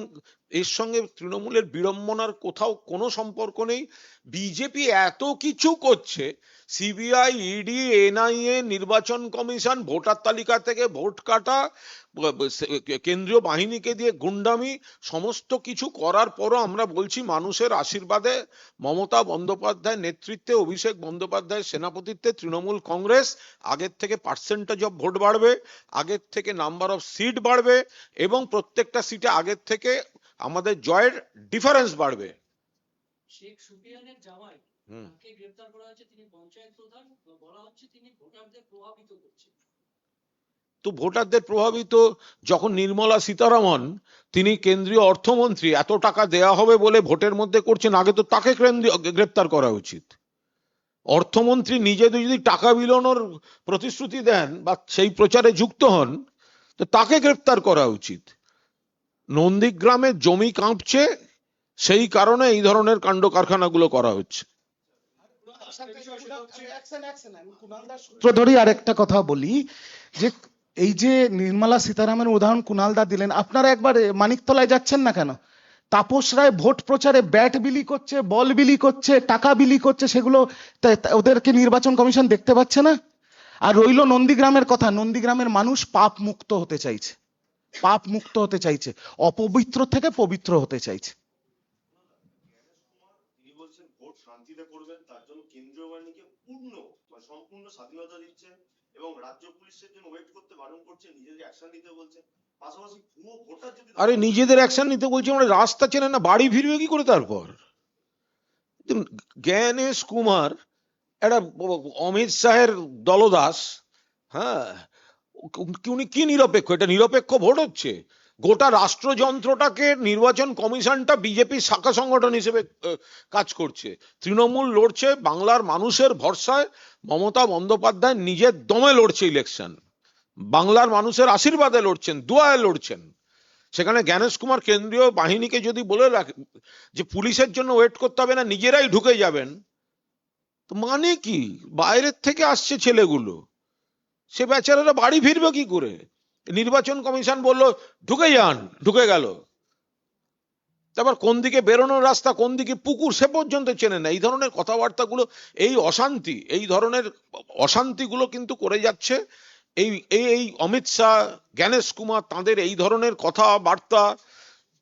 A: এর সঙ্গে তৃণমূলের বিড়ম্বনার কোথাও কোনো সম্পর্ক নেই। বিজেপি এত কিছু করছে, সিবিআই, ইডি, এনআইএ, নির্বাচন কমিশন, ভোটার তালিকা থেকে ভোট কাটা, কেন্দ্রীয় বাহিনীকে দিয়ে গুন্ডামি, সমস্ত কিছু করার পরও আমরা বলছি মানুষের আশীর্বাদে, মমতা বন্দ্যোপাধ্যায়ের নেতৃত্বে, অভিষেক বন্দ্যোপাধ্যায়ের সেনাপতিত্বে তৃণমূল কংগ্রেস আগের থেকে পার্সেন্টেজ অফ ভোট বাড়বে, আগের থেকে নাম্বার অফ সিট বাড়বে, এবং প্রত্যেকটা সিটে আগের থেকে আমাদের জয়ের ডিফারেন্স বাড়বে।
E: শেখ সুফিয়ানের জামাই, তাকে গ্রেফতার করা হয়েছে, তিনি পঞ্চায়েত প্রধান, বলা হচ্ছে তিনি ভোটারদের প্রভাবিত করছেন।
A: তো ভোটারদের প্রভাবিত যখন নির্মলা সীতারামন, তিনি কেন্দ্রীয় অর্থমন্ত্রী, এত টাকা দেয়া হবে বলে ভোটের মধ্যে করছেন, আগে তো তাকে গ্রেপ্তার করা উচিত। অর্থমন্ত্রী নিজে যদি টাকা বিলোনোর প্রতিশ্রুতি দেন বা সেই প্রচারে যুক্ত হন, তো তাকে গ্রেপ্তার করা উচিত। নন্দীগ্রামে জমি কাঁপছে, সেই কারণে এই ধরনের কাণ্ড কারখানাগুলো করা হচ্ছে।
F: সূত্র ধরি আরেকটা কথা বলি, যে এই যে নির্মলা সীতারামনের উদাহরণ কুণাল দা দিলেন, আপনারা একবার মানিকতলায় যাচ্ছেন না কেন? তাপস রায় ভোট প্রচারে ব্যাট বিলি করছে, বল বিলি করছে, টাকা বিলি করছে, সেগুলো ওদেরকে নির্বাচন কমিশন দেখতে পাচ্ছে না? আর রইল নন্দীগ্রামের কথা, নন্দীগ্রামের মানুষ পাপ মুক্ত হতে চাইছে, পাপ মুক্ত হতে চাইছে, অপবিত্র থেকে পবিত্র হতে চাইছে।
H: তিনি বলছেন ভোট শান্তিতে করবেন, তার জন্য কেন্দ্রীয় বাহিনীকে সম্পূর্ণ স্বাধীনতা দিচ্ছেন এবং রাজ্য পুলিশের জন্য ওয়েট করতে বারণ করছেন, নিজেদের অ্যাকশন নিতে বলছেন। পাশাপাশি ভুয়ো ভোটার যদি
A: আরে নিজেদের অ্যাকশন নিতে বলছে, মানে রাস্তা চেনে না, বাড়ি ফিরবে কি করে তারপর? জ্ঞানেশ কুমার একটা অমিত শাহের দলদাস, হ্যাঁ, উনি কি নিরপেক্ষ? এটা নিরপেক্ষ ভোট হচ্ছে? গোটা রাষ্ট্রযন্ত্রটাকে নির্বাচন কমিশনটা বিজেপি শাখা সংগঠন হিসেবে কাজ করছে। তৃণমূল লড়ছে বাংলার মানুষের ভরসায়, মমতা বন্দ্যোপাধ্যায় নিজের দমে লড়ছে ইলেকশন, বাংলার মানুষের আশীর্বাদে লড়ছেন, দুয়ায় লড়ছেন। সেখানে জ্ঞানেশ কুমার কেন্দ্রীয় বাহিনীকে যদি বলে রাখে যে পুলিশের জন্য ওয়েট করতে হবে না, নিজেরাই ঢুকে যাবেন, তো মানে কি? বাইরের থেকে আসছে ছেলেগুলো, সে বেচারারা বাড়ি ফিরবে কি করে? নির্বাচন কমিশন বললো ঢুকে যান, ঢুকে গেল, তারপর কোন দিকে বেরোনোর রাস্তা, কোন দিকে পুকুর, সে পর্যন্ত চেনে না। এই ধরনের কথাবার্তাগুলো, এই অশান্তি, এই ধরনের অশান্তিগুলো কিন্তু করে যাচ্ছে এই এই অমিত শাহ, জ্ঞানেশ কুমার, তাদের এই ধরনের কথাবার্তা,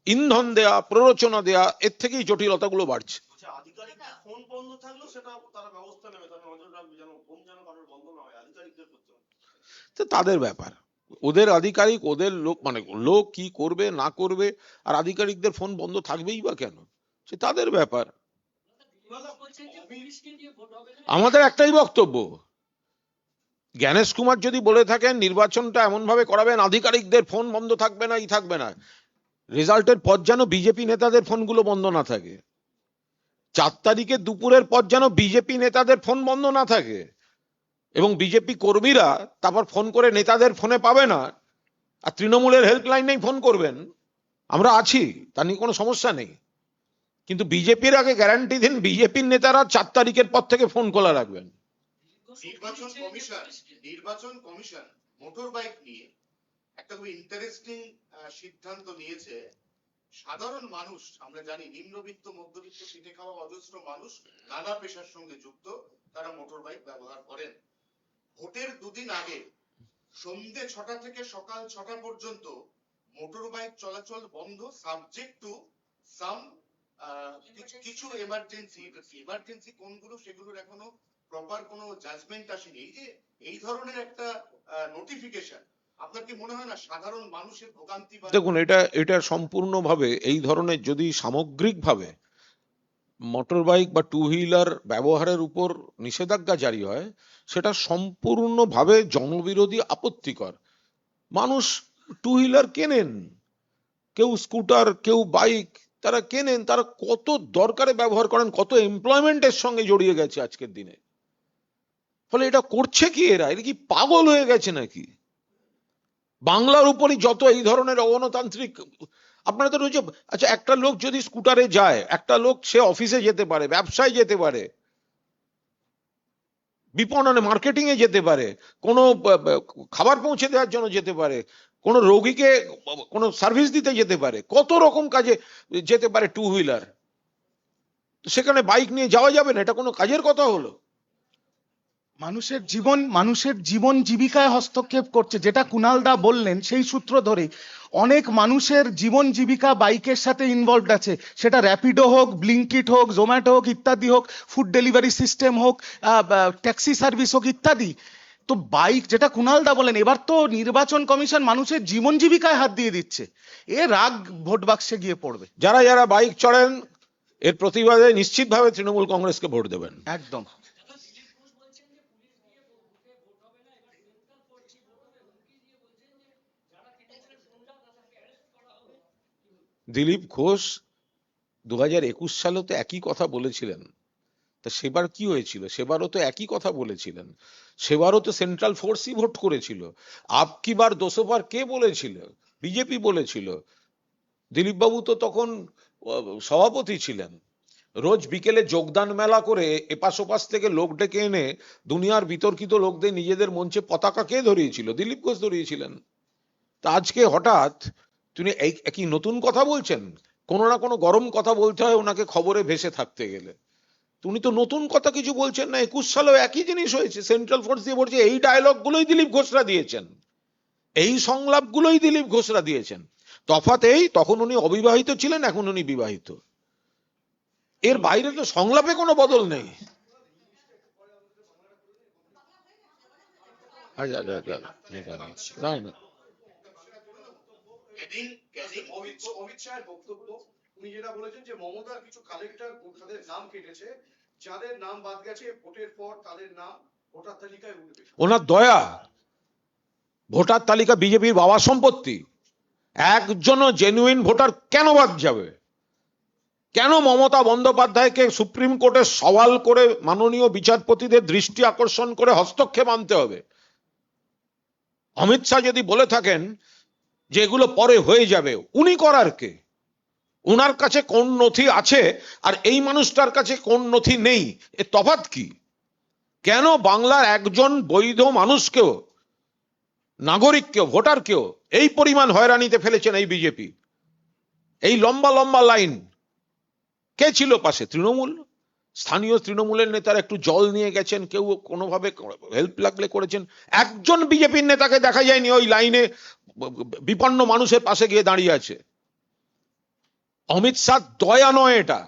A: ইন্ধন দেয়া, প্ররোচনা দেয়া, এর থেকেই জটিলতাগুলো বাড়ছে।
H: আধিকারিকদের ফোন বন্ধ থাকলেও সেটা তারা ব্যবস্থা নেবে, তারা নজর রাখবে যেন ফোন যেন কারোর বন্ধ না হয়, আধিকারিকদের করতে হবে।
A: তো তাদের ব্যাপার, ওদের আধিকারিক, ওদের লোক, মানে লোক কি করবে না করবে, আর আধিকারিকদের ফোন বন্ধ থাকবেই বা কেন, সে তাদের ব্যাপার। আমাদের একটাই বক্তব্য, জ্ঞানেশ কুমার যদি বলে থাকেন নির্বাচনটা এমন ভাবে করাবেন আধিকারিকদের ফোন বন্ধ থাকবে না, ই থাকবে না, রেজাল্টের পর যেন বিজেপি নেতাদের ফোনগুলো বন্ধ না থাকে, 4 তারিখে দুপুরের পর যেন বিজেপি নেতাদের ফোন বন্ধ না থাকে, এবং বিজেপি কর্মীরা তারপর ফোন করে নেতাদের ফোনে পাবে না, আর তৃণমূলের হেল্পলাইনেই ফোন করবেন, আমরা আছি, তা নিয়ে কোনো সমস্যা নেই, কিন্তু বিজেপির আগে গ্যারান্টি দিন বিজেপির নেতারা 4 তারিখের পর থেকে ফোন খোলা রাখবেন।
G: নির্বাচন কমিশন মোটর বাইক নিয়ে একটা খুব ইন্টারেস্টিং সিদ্ধান্ত নিয়েছে। সাধারণ মানুষ, আমরা জানি নিম্নবিত্ত মধ্যবিত্ত খেটে খাওয়া অজস্র মানুষ নানা পেশার সঙ্গে যুক্ত, তারা মোটর বাইক ব্যবহার করেন। ভোটের 2 দিন আগে সন্ধ্যে 6টা থেকে সকাল 6টা পর্যন্ত মোটর বাইক চলাচল বন্ধ, সাবজেক্ট টু সাম কিছু এমার্জেন্সি কোনগুলো সেগুলোর এখনো প্রপার কোনো জাজমেন্ট আসেনি। এই যে এই ধরনের একটা নোটিফিকেশন, আপনার কি মনে হয় না সাধারণ মানুষের ভোগান্তি?
A: দেখুন, এটা সম্পূর্ণভাবে এই ধরনের যদি সামগ্রিকভাবে মোটর বাইক বা 2 হুইলার ব্যবহারের উপর নিষেধাজ্ঞা জারি হয়, সেটা সম্পূর্ণভাবে জনবিরোধী, আপত্তিকর। মানুষ 2 হুইলার কেনেন, কেউ স্কুটার, কেউ বাইক, তারা কেনেন, তারা কত দরকারে ব্যবহার করেন, কত এমপ্লয়মেন্টের সঙ্গে জড়িয়ে গেছে আজকের দিনে। ফলে এটা করছে কি এরা কি পাগল হয়ে গেছে নাকি? বাংলার উপরই যত এই ধরনের অগণতান্ত্রিক, আপনারা তো রয়েছে। আচ্ছা, একটা লোক যদি স্কুটারে যায়, একটা লোক সে অফিসে যেতে পারে, ব্যবসায় যেতে পারে, বিপণনে মার্কেটিং এ যেতে পারে, কোনো খাবার পৌঁছে দেওয়ার জন্য যেতে পারে, কোনো রোগীকে কোনো সার্ভিস দিতে যেতে পারে, কত রকম কাজে যেতে পারে 2 হুইলার। সেখানে বাইক নিয়ে যাওয়া যাবে না? এটা কোনো কাজের কথা হলো?
F: মানুষের জীবন জীবিকায় হস্তক্ষেপ করছে, যেটা কুণাল দা বললেন সেই সূত্র ধরে অনেক মানুষের জীবন জীবিকা বাইকের সাথে ইনভলভড আছে, সেটা র্যাপিডো হোক, ব্লিঙ্কিট হোক, জোম্যাটো হোক, ইত্যাদি হোক, ফুড ডেলিভারি সিস্টেম হোক, ট্যাক্সি সার্ভিস হোক, ইত্যাদি। তো বাইক, যেটা কুণাল দা বলেন, এবার তো নির্বাচন কমিশন মানুষের জীবন জীবিকায় হাত দিয়ে দিচ্ছে, এ রাগ ভোট বাক্সে গিয়ে পড়বে।
A: যারা যারা বাইক চড়েন, এর প্রতিবাদে নিশ্চিতভাবে তৃণমূল কংগ্রেসকে ভোট দেবেন।
F: একদম।
A: দিলীপ ঘোষ 2021 সালে তো একই কথা বলেছিলেন, তা সেবার কি হয়েছিল? সেবারও তো একই কথা বলেছিলেন, সেবারও তো সেন্ট্রাল ফোর্সই ভোট করেছিল। আপ কি বার 200 বার কে বলেছিল? বিজেপি বলেছিল। দিলীপ বাবু তো তখন সভাপতি ছিলেন, রোজ বিকেলে যোগদান মেলা করে এপাশ ওপাশ থেকে লোক ডেকে এনে দুনিয়ার বিতর্কিত লোকদের নিজেদের মঞ্চে পতাকা কে ধরিয়েছিল? দিলীপ ঘোষ ধরিয়েছিলেন। তা আজকে হঠাৎ তিনি একই নতুন কথা বলছেন? কোনো না কোনো গরম কথা বলতে হয় ওনাকে খবরে ভেসে থাকতে গেলে। উনি তো নতুন কথা কিছু বলছেন না। 21 সালেও একই জিনিস হয়েছে, সেন্ট্রাল ফোর্স দিয়ে বলছে। এই ডায়লগ গুলোই দিলীপ ঘোষরা দিয়েছেন, এই সংলাপ গুলোই দিলীপ ঘোষরা দিয়েছেন। তফাৎ এই, তখন উনি অবিবাহিত ছিলেন, এখন উনি বিবাহিত। এর বাইরে তো সংলাপে কোনো বদল নেই। না, না।
H: অমিত শাহের বক্তব্য, উনি যেটা বলেছেন যে মমতার কিছু কালেক্টর তাদের নাম কেটেছে, যাদের নাম বাদ গেছে ভোটের পর তাদের নাম ভোটার তালিকায় উঠবে।
A: ওনার দয়া, ভোটার তালিকা বিজেপির বাবা সম্পত্তি, একজনও জেনুইন ভোটার কেন বাদ যাবে? কেন মমতা বন্দ্যোপাধ্যায়কে সুপ্রিম কোর্টে সওয়াল করে মাননীয় বিচারপতিদের দৃষ্টি আকর্ষণ করে হস্তক্ষেপ আনতে হবে? অমিত শাহ যদি বলে থাকেন যে এগুলো পরে হয়ে যাবে, উনি করার কে? উনার কাছে কোন নথি আছে আর এই মানুষটার কাছে কোন নথি নেই, এ তফাৎ কি? কেন বাংলার একজন বৈধ মানুষকেও, নাগরিককেও, ভোটারকেও এই পরিমাণ হয়রানিতে ফেলেছেন এই বিজেপি? এই লম্বা লম্বা লাইন, কে ছিল পাশে? তৃণমূল। স্থানীয় তৃণমূলের নেতারা একটু জল নিয়ে গেছেন, কেউ কোনোভাবে হেল্প লাগলে করেছেন। একজন বিজেপির নেতাকে দেখা যায়নি ওই লাইনে বিপন্ন মানুষের পাশে গিয়ে দাঁড়িয়ে আছে। অমিত শাহ দয়া নয় এটা,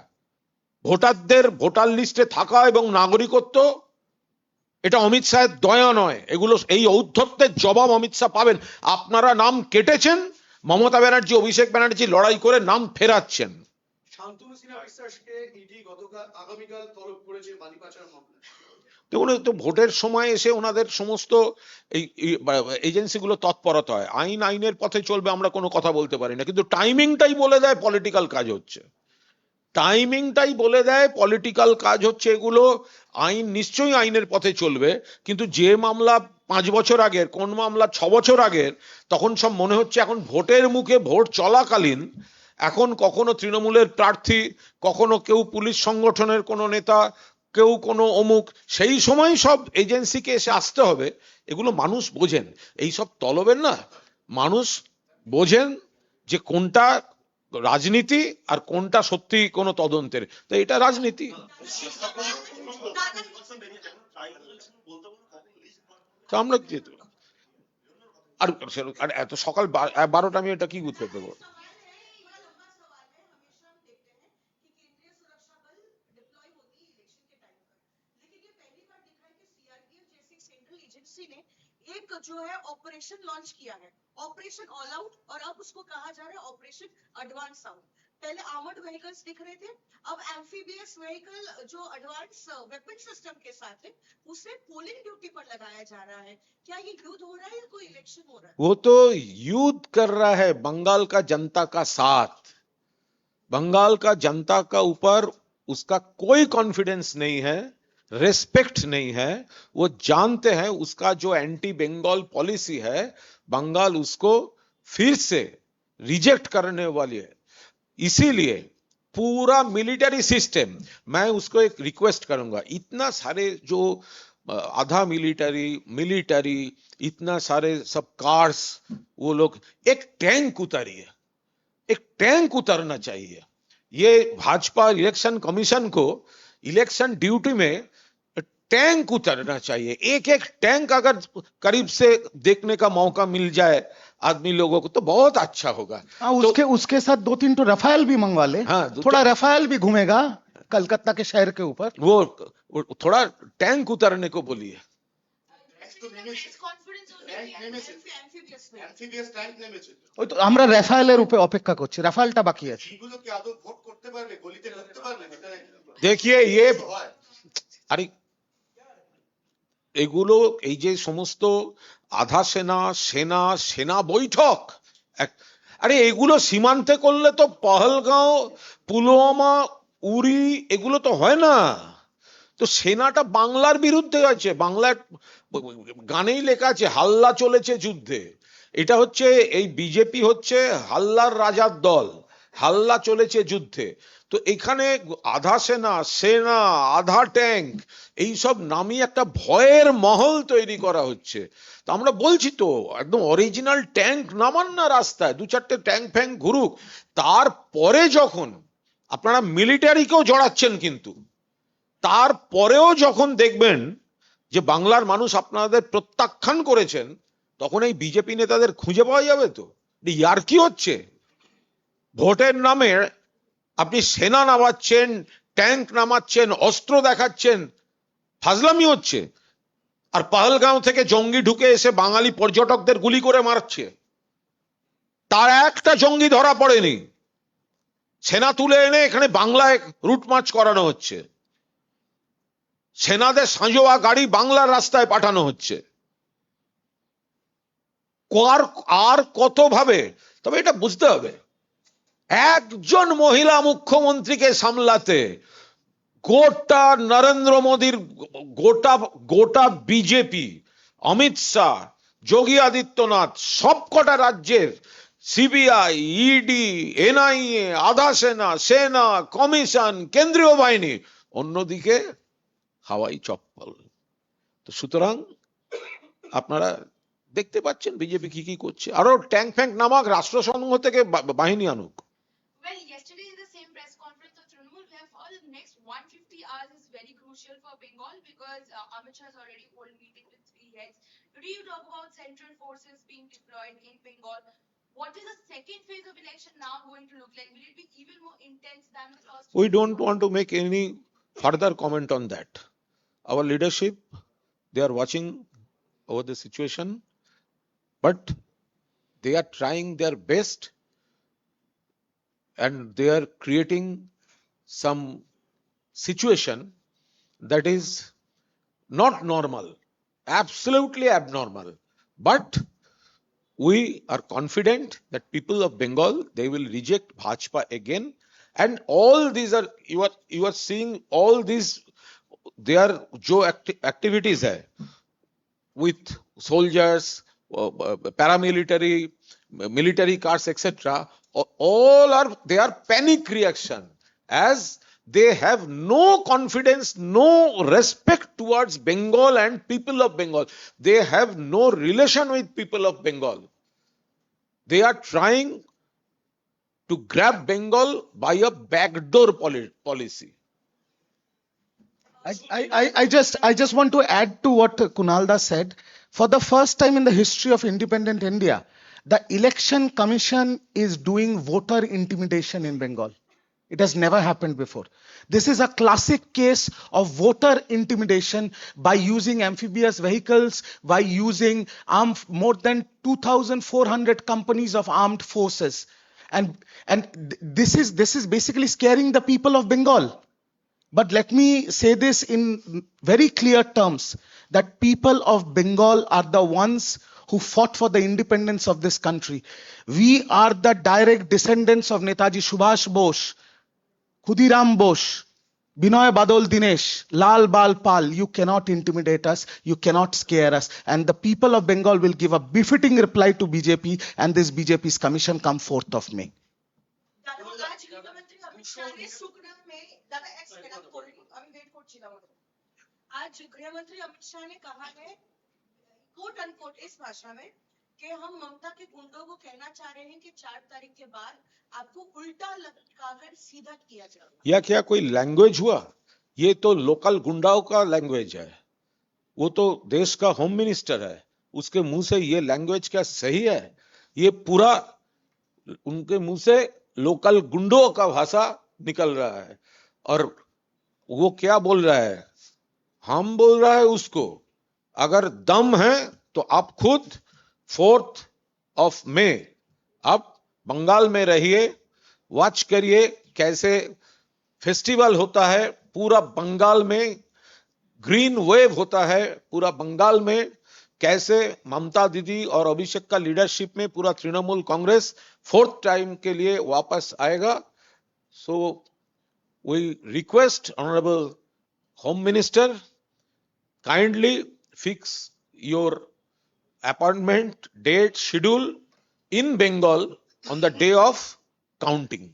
A: ভোটারদের ভোটার লিস্টে থাকা এবং নাগরিকত্ব, এটা অমিত শাহের দয়া নয়। এগুলো, এই ঔদ্ধত্যের জবাব অমিত শাহ পাবেন। আপনারা নাম কেটেছেন, মমতা ব্যানার্জি, অভিষেক ব্যানার্জি লড়াই করে নাম ফেরাচ্ছেন।
H: শান্তনু সিনহা বিশ্বাসকে ইডি গতকাল আগামীকাল তলব করেছে বালি পাচার মামলায়।
A: দেখুন, তো ভোটের সময় এসে ওনাদের সমস্ত এই এজেন্সিগুলো তৎপরতা হয়। আইনের পথে চলবে, আমরা কোনো কথা বলতে পারি না, কিন্তু টাইমিংটাই বলে দেয় পলিটিক্যাল কাজ হচ্ছে। টাইমিংটাই বলে দেয় পলিটিক্যাল কাজ হচ্ছে এগুলো। আইন নিশ্চয়ই আইনের পথে চলবে, কিন্তু যে মামলা 5 বছর আগের, কোন মামলা 6 বছর আগের, তখন সব মনে হচ্ছে এখন ভোটের মুখে, ভোট চলাকালীন এখন কখনো তৃণমূলের প্রার্থী, কখনো কেউ পুলিশ সংগঠনের কোনো নেতা, কেউ কোনো অমুক, সেই সময় সব এজেন্সিকে এসে আসতে হবে। এগুলো মানুষ বোঝেন, এই সব তলবেন না, মানুষ বোঝেন যে কোনটা রাজনীতি আর কোনটা সত্যি কোনো তদন্তের। তো এটা রাজনীতি। তো আমরা আর এত সকাল 12টা আমি এটা কি উত্তর দেবো?
I: एक जो है ऑपरेशन लॉन्च किया है, ऑपरेशन ऑल आउट, और अब उसको कहा जा रहा है ऑपरेशन एडवांस आउट। पहले आर्मर्ड व्हीकल्स दिख रहे थे, अब एम्फीबियस व्हीकल जो एडवांस वेपन सिस्टम के साथ है, उसे पोलिंग ड्यूटी पर लगाया जा रहा है। क्या ये युद्ध हो रहा है या कोई इलेक्शन हो रहा है?
A: वो तो युद्ध कर रहा है बंगाल का जनता का साथ। बंगाल का जनता का ऊपर उसका कोई कॉन्फिडेंस नहीं है, रेस्पेक्ट नहीं है। वो जानते हैं उसका जो एंटी बंगाल पॉलिसी है, बंगाल उसको फिर से रिजेक्ट करने वाली है। इसीलिए पूरा मिलिट्री सिस्टम, मैं उसको एक रिक्वेस्ट करूंगा, इतना सारे जो आधा मिलिट्री इतना सारे सब कार्स, वो लोग, एक टैंक उतारिए, एक टैंक उतारना चाहिए। ये भाजपा इलेक्शन कमीशन को इलेक्शन ड्यूटी में टैंक उतारना चाहिए। एक एक टैंक अगर करीब से देखने का मौका मिल जाए आदमी लोगों को तो बहुत अच्छा होगा।
F: उसके साथ 2-3 तो रफाल भी मंगवा ले।
A: हाँ,
F: थोड़ा रफाल भी घूमेगा कलकत्ता के शहर के ऊपर।
A: वो थोड़ा टैंक उतारने को बोलिए।
G: অ্যাম্ফিবিয়াস ট্যাঙ্ক নেমেছে,
F: ওই তো আমরা রাফালের উপরে অপেক্ষা করছি, রাফালটা বাকি আছে।
G: এগুলো কি আদৌ ভোট করতে পারবে, গলিতে ঢুকতে পারবে?
A: देखिए ये, আরে এগুলো, এই যে সমস্ত আধা সেনা বৈঠক, আরে এগুলো সীমান্তে করলে তো পহলগাঁও, পুলওয়ামা, উরি এগুলো তো হয় না। তো সেনাটা বাংলার বিরুদ্ধে আছে, বাংলার গানেই লেখা আছে হাল্লা চলেছে যুদ্ধে। এটা হচ্ছে, এই বিজেপি হচ্ছে হাল্লার রাজার দল। হাল্লা চলেছে যুদ্ধে। তো এখানে আধা সেনা আধা ট্যাঙ্ক এইসব নামিয়ে একটা ভয়ের মহল তৈরি করা হচ্ছে। তো আমরা বলছি তো একদম অরিজিনাল ট্যাঙ্ক নামান না রাস্তায়, দু চারটে ট্যাঙ্ক ফ্যাঙ্ক ঘুরুক, তারপরে যখন আপনারা মিলিটারিকেও জড়াচ্ছেন, কিন্তু তারপরেও যখন দেখবেন যে বাংলার মানুষ আপনাদের প্রত্যাখ্যান করেছেন, তখন এই বিজেপি নেতাদের খুঁজে পাওয়া যাবে। তো ইয়ার কি হচ্ছে? ভোটের নামে আপনি সেনা নামাচ্ছেন, ট্যাঙ্ক নামাচ্ছেন, অস্ত্র দেখাচ্ছেন, ফাজলামি হচ্ছে। আর পাহলগাঁও থেকে জঙ্গি ঢুকে এসে বাঙালি পর্যটকদের গুলি করে মারছে, তার একটা জঙ্গি ধরা পড়েনি। সেনা তুলে এনে এখানে বাংলায় রুট মার্চ করানো হচ্ছে, সেনাদের সাঁজোয়া গাড়ি বাংলার রাস্তায় পাঠানো হচ্ছে। আর কত ভাবে? তবে এটা বুঝতে হবে, একজন মহিলা মুখ্যমন্ত্রীকে সামলাতে গোটা নরেন্দ্র মোদীর গোটা বিজেপি, অমিত শাহ, যোগী আদিত্যনাথ, সবকটা রাজ্যের সিবিআই, ইডি, এনআইএ, আধা সেনা, কমিশন, কেন্দ্রীয় বাহিনী, অন্যদিকে হাওয়াই চপ্পল। তো সুতরাং আপনারা দেখতে পাচ্ছেন বিজেপি কি কি করছে। আরো ট্যাঙ্ক ফ্যাঙ্ক নামাক, রাষ্ট্রসংঘ থেকে বাহিনী আনুক।
I: Well, yesterday in the same press conference of Trinamool, we have all the next 150 hours is very crucial for Bengal because Amit Shah has already called a meeting with 3 heads. Today you talk about central forces being deployed in Bengal. What is the second phase of election now going to look like? Will it be even more intense than the first?
A: We don't want to make any further comment on that. Our leadership, they are watching over the situation, but they are trying their best and they are creating some situation that is not normal, absolutely abnormal. But we are confident that people of Bengal, they will reject Bhajpa again. And all these are, you are seeing all these, their jo activities hai with soldiers, paramilitary, military cars, etc. All are, they are panic reaction, as they have no confidence, no respect towards Bengal and people of Bengal. They have no relation with people of Bengal. They are trying to grab Bengal by a backdoor policy.
F: I just want to add to what Kunalda said. For the first time in the history of independent India, the Election Commission is doing voter intimidation in Bengal. It has never happened before. This is a classic case of voter intimidation by using amphibious vehicles, by using more than 2,400 companies of armed forces. And this is basically scaring the people of Bengal. But let me say this in very clear terms, that people of Bengal are the ones who fought for the independence of this country. We are the direct descendants of Netaji Subhash Bose, Khudiram Bose, Binoy Badol Dinesh, Lal Bal Pal. You cannot intimidate us, you cannot scare us. And the people of Bengal will give a befitting reply to BJP and this BJP's commission come 4th of May.
I: आज गृहमंत्री अमित शाह ने सुकना में दादा x मेरा तो बोल अभी wait করছিলাম आज गृहमंत्री अमित शाह ने कहा है कोट अनकोट इस भाषा में कि हम ममता के गुंडों को कहना चाह रहे हैं कि 4 तारीख के बाद आपको उल्टा लटकाकर सीधा किया जाएगा।
A: यह क्या कोई लैंग्वेज हुआ? ये तो लोकल गुंडाओं का लैंग्वेज है। वो तो देश का होम मिनिस्टर है, उसके मुंह से ये लैंग्वेज क्या सही है? ये पूरा उनके मुंह से लोकल गुंडों का भाषा निकल रहा है। और वो क्या बोल रहा है? हम बोल रहा है उसको, अगर दम है तो आप खुद 4th of May आप बंगाल में रहिए, वॉच करिए कैसे फेस्टिवल होता है पूरा बंगाल में, ग्रीन वेव होता है पूरा बंगाल में, कैसे ममता दीदी और अभिषेक का लीडरशिप में पूरा तृणमूल कांग्रेस 4th टाइम के लिए वापस आएगा। So we request honourable home minister, kindly fix your appointment date schedule in Bengal on the day of counting.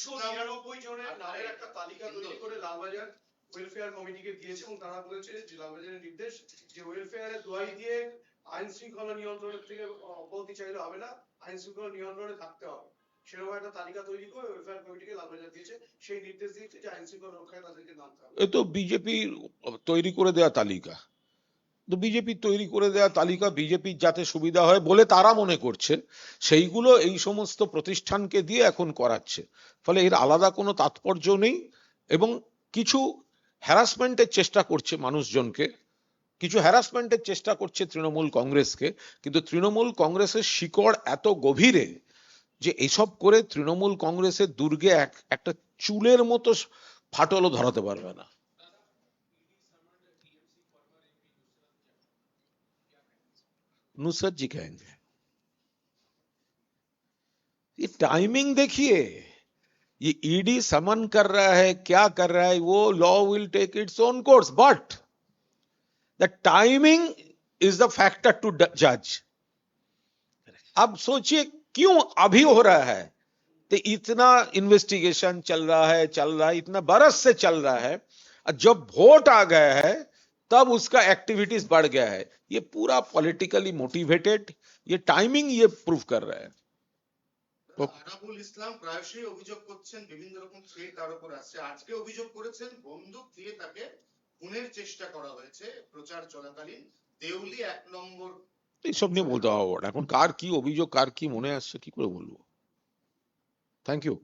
H: 299 জনের নামের একটা তালিকা তৈরি করে লালবাজার ওয়েলফেয়ার কমিটিকে দিয়েছে এবং তারা বলেছে যে লালবাজারের নির্দেশ যে ওয়েলফেয়ারের দোয়াই দিয়ে আইন শৃঙ্খলা নিয়ন্ত্রণের থেকে অব্যাহতি চাইলে হবে না, আইন শৃঙ্খলা নিয়ন্ত্রণে থাকতে হবে। সেরকম একটা তালিকা তৈরি করে ওয়েলফেয়ার কমিটিকে লালবাজার দিয়েছে, সেই নির্দেশ দিয়েছে যে আইন শৃঙ্খলা রক্ষায় তাদেরকে নামতে হবে।
A: এ তো বিজেপি তৈরি করে দেওয়া তালিকা, তো বিজেপি তৈরি করে দেওয়া তালিকা বিজেপির যাতে সুবিধা হয় বলে তারা মনে করছে, সেইগুলো এই সমস্ত প্রতিষ্ঠানকে দিয়ে এখন করাচ্ছে। ফলে এর আলাদা কোনো তাৎপর্য নেই এবং কিছু হ্যারাসমেন্টের চেষ্টা করছে মানুষজনকে, কিছু হ্যারাসমেন্টের চেষ্টা করছে তৃণমূল কংগ্রেসকে, কিন্তু তৃণমূল কংগ্রেসের শিকড় এত গভীরে যে এসব করে তৃণমূল কংগ্রেসের দুর্গে একটা চুলের মতো ফাটলও ধরাতে পারবে না। नुसरत जी कहेंगे, ये टाइमिंग देखिए, ये ईडी समन कर रहा है, क्या कर रहा है, वो law will take its own course, but the timing is the factor to जज। अब सोचिए क्यों अभी हो रहा है, तो इतना इन्वेस्टिगेशन चल रहा है इतना बरस से चल रहा है, जब वोट आ गया है तब उसका एक्टिविटीज बढ़ गया है। ये पूरा पॉलिटिकली मोटिवेटेड, ये टाइमिंग ये प्रूव कर रहा है।
G: আরাবুল ইসলাম প্রায়শই অভিযোগ করছেন বিভিন্ন রকম থ্রেট তার উপর আসছে, আজকে অভিযোগ করেছেন বন্দুক দিয়ে তাকে খুনের চেষ্টা করা হয়েছে প্রচার চলাকালীন দেউলি 1 নম্বর।
A: এইসব নিয়ে বলতে হবে না, এখন কার কি অভিযোগ কার কি মনে আসছে কি করে বলবো। Thank you.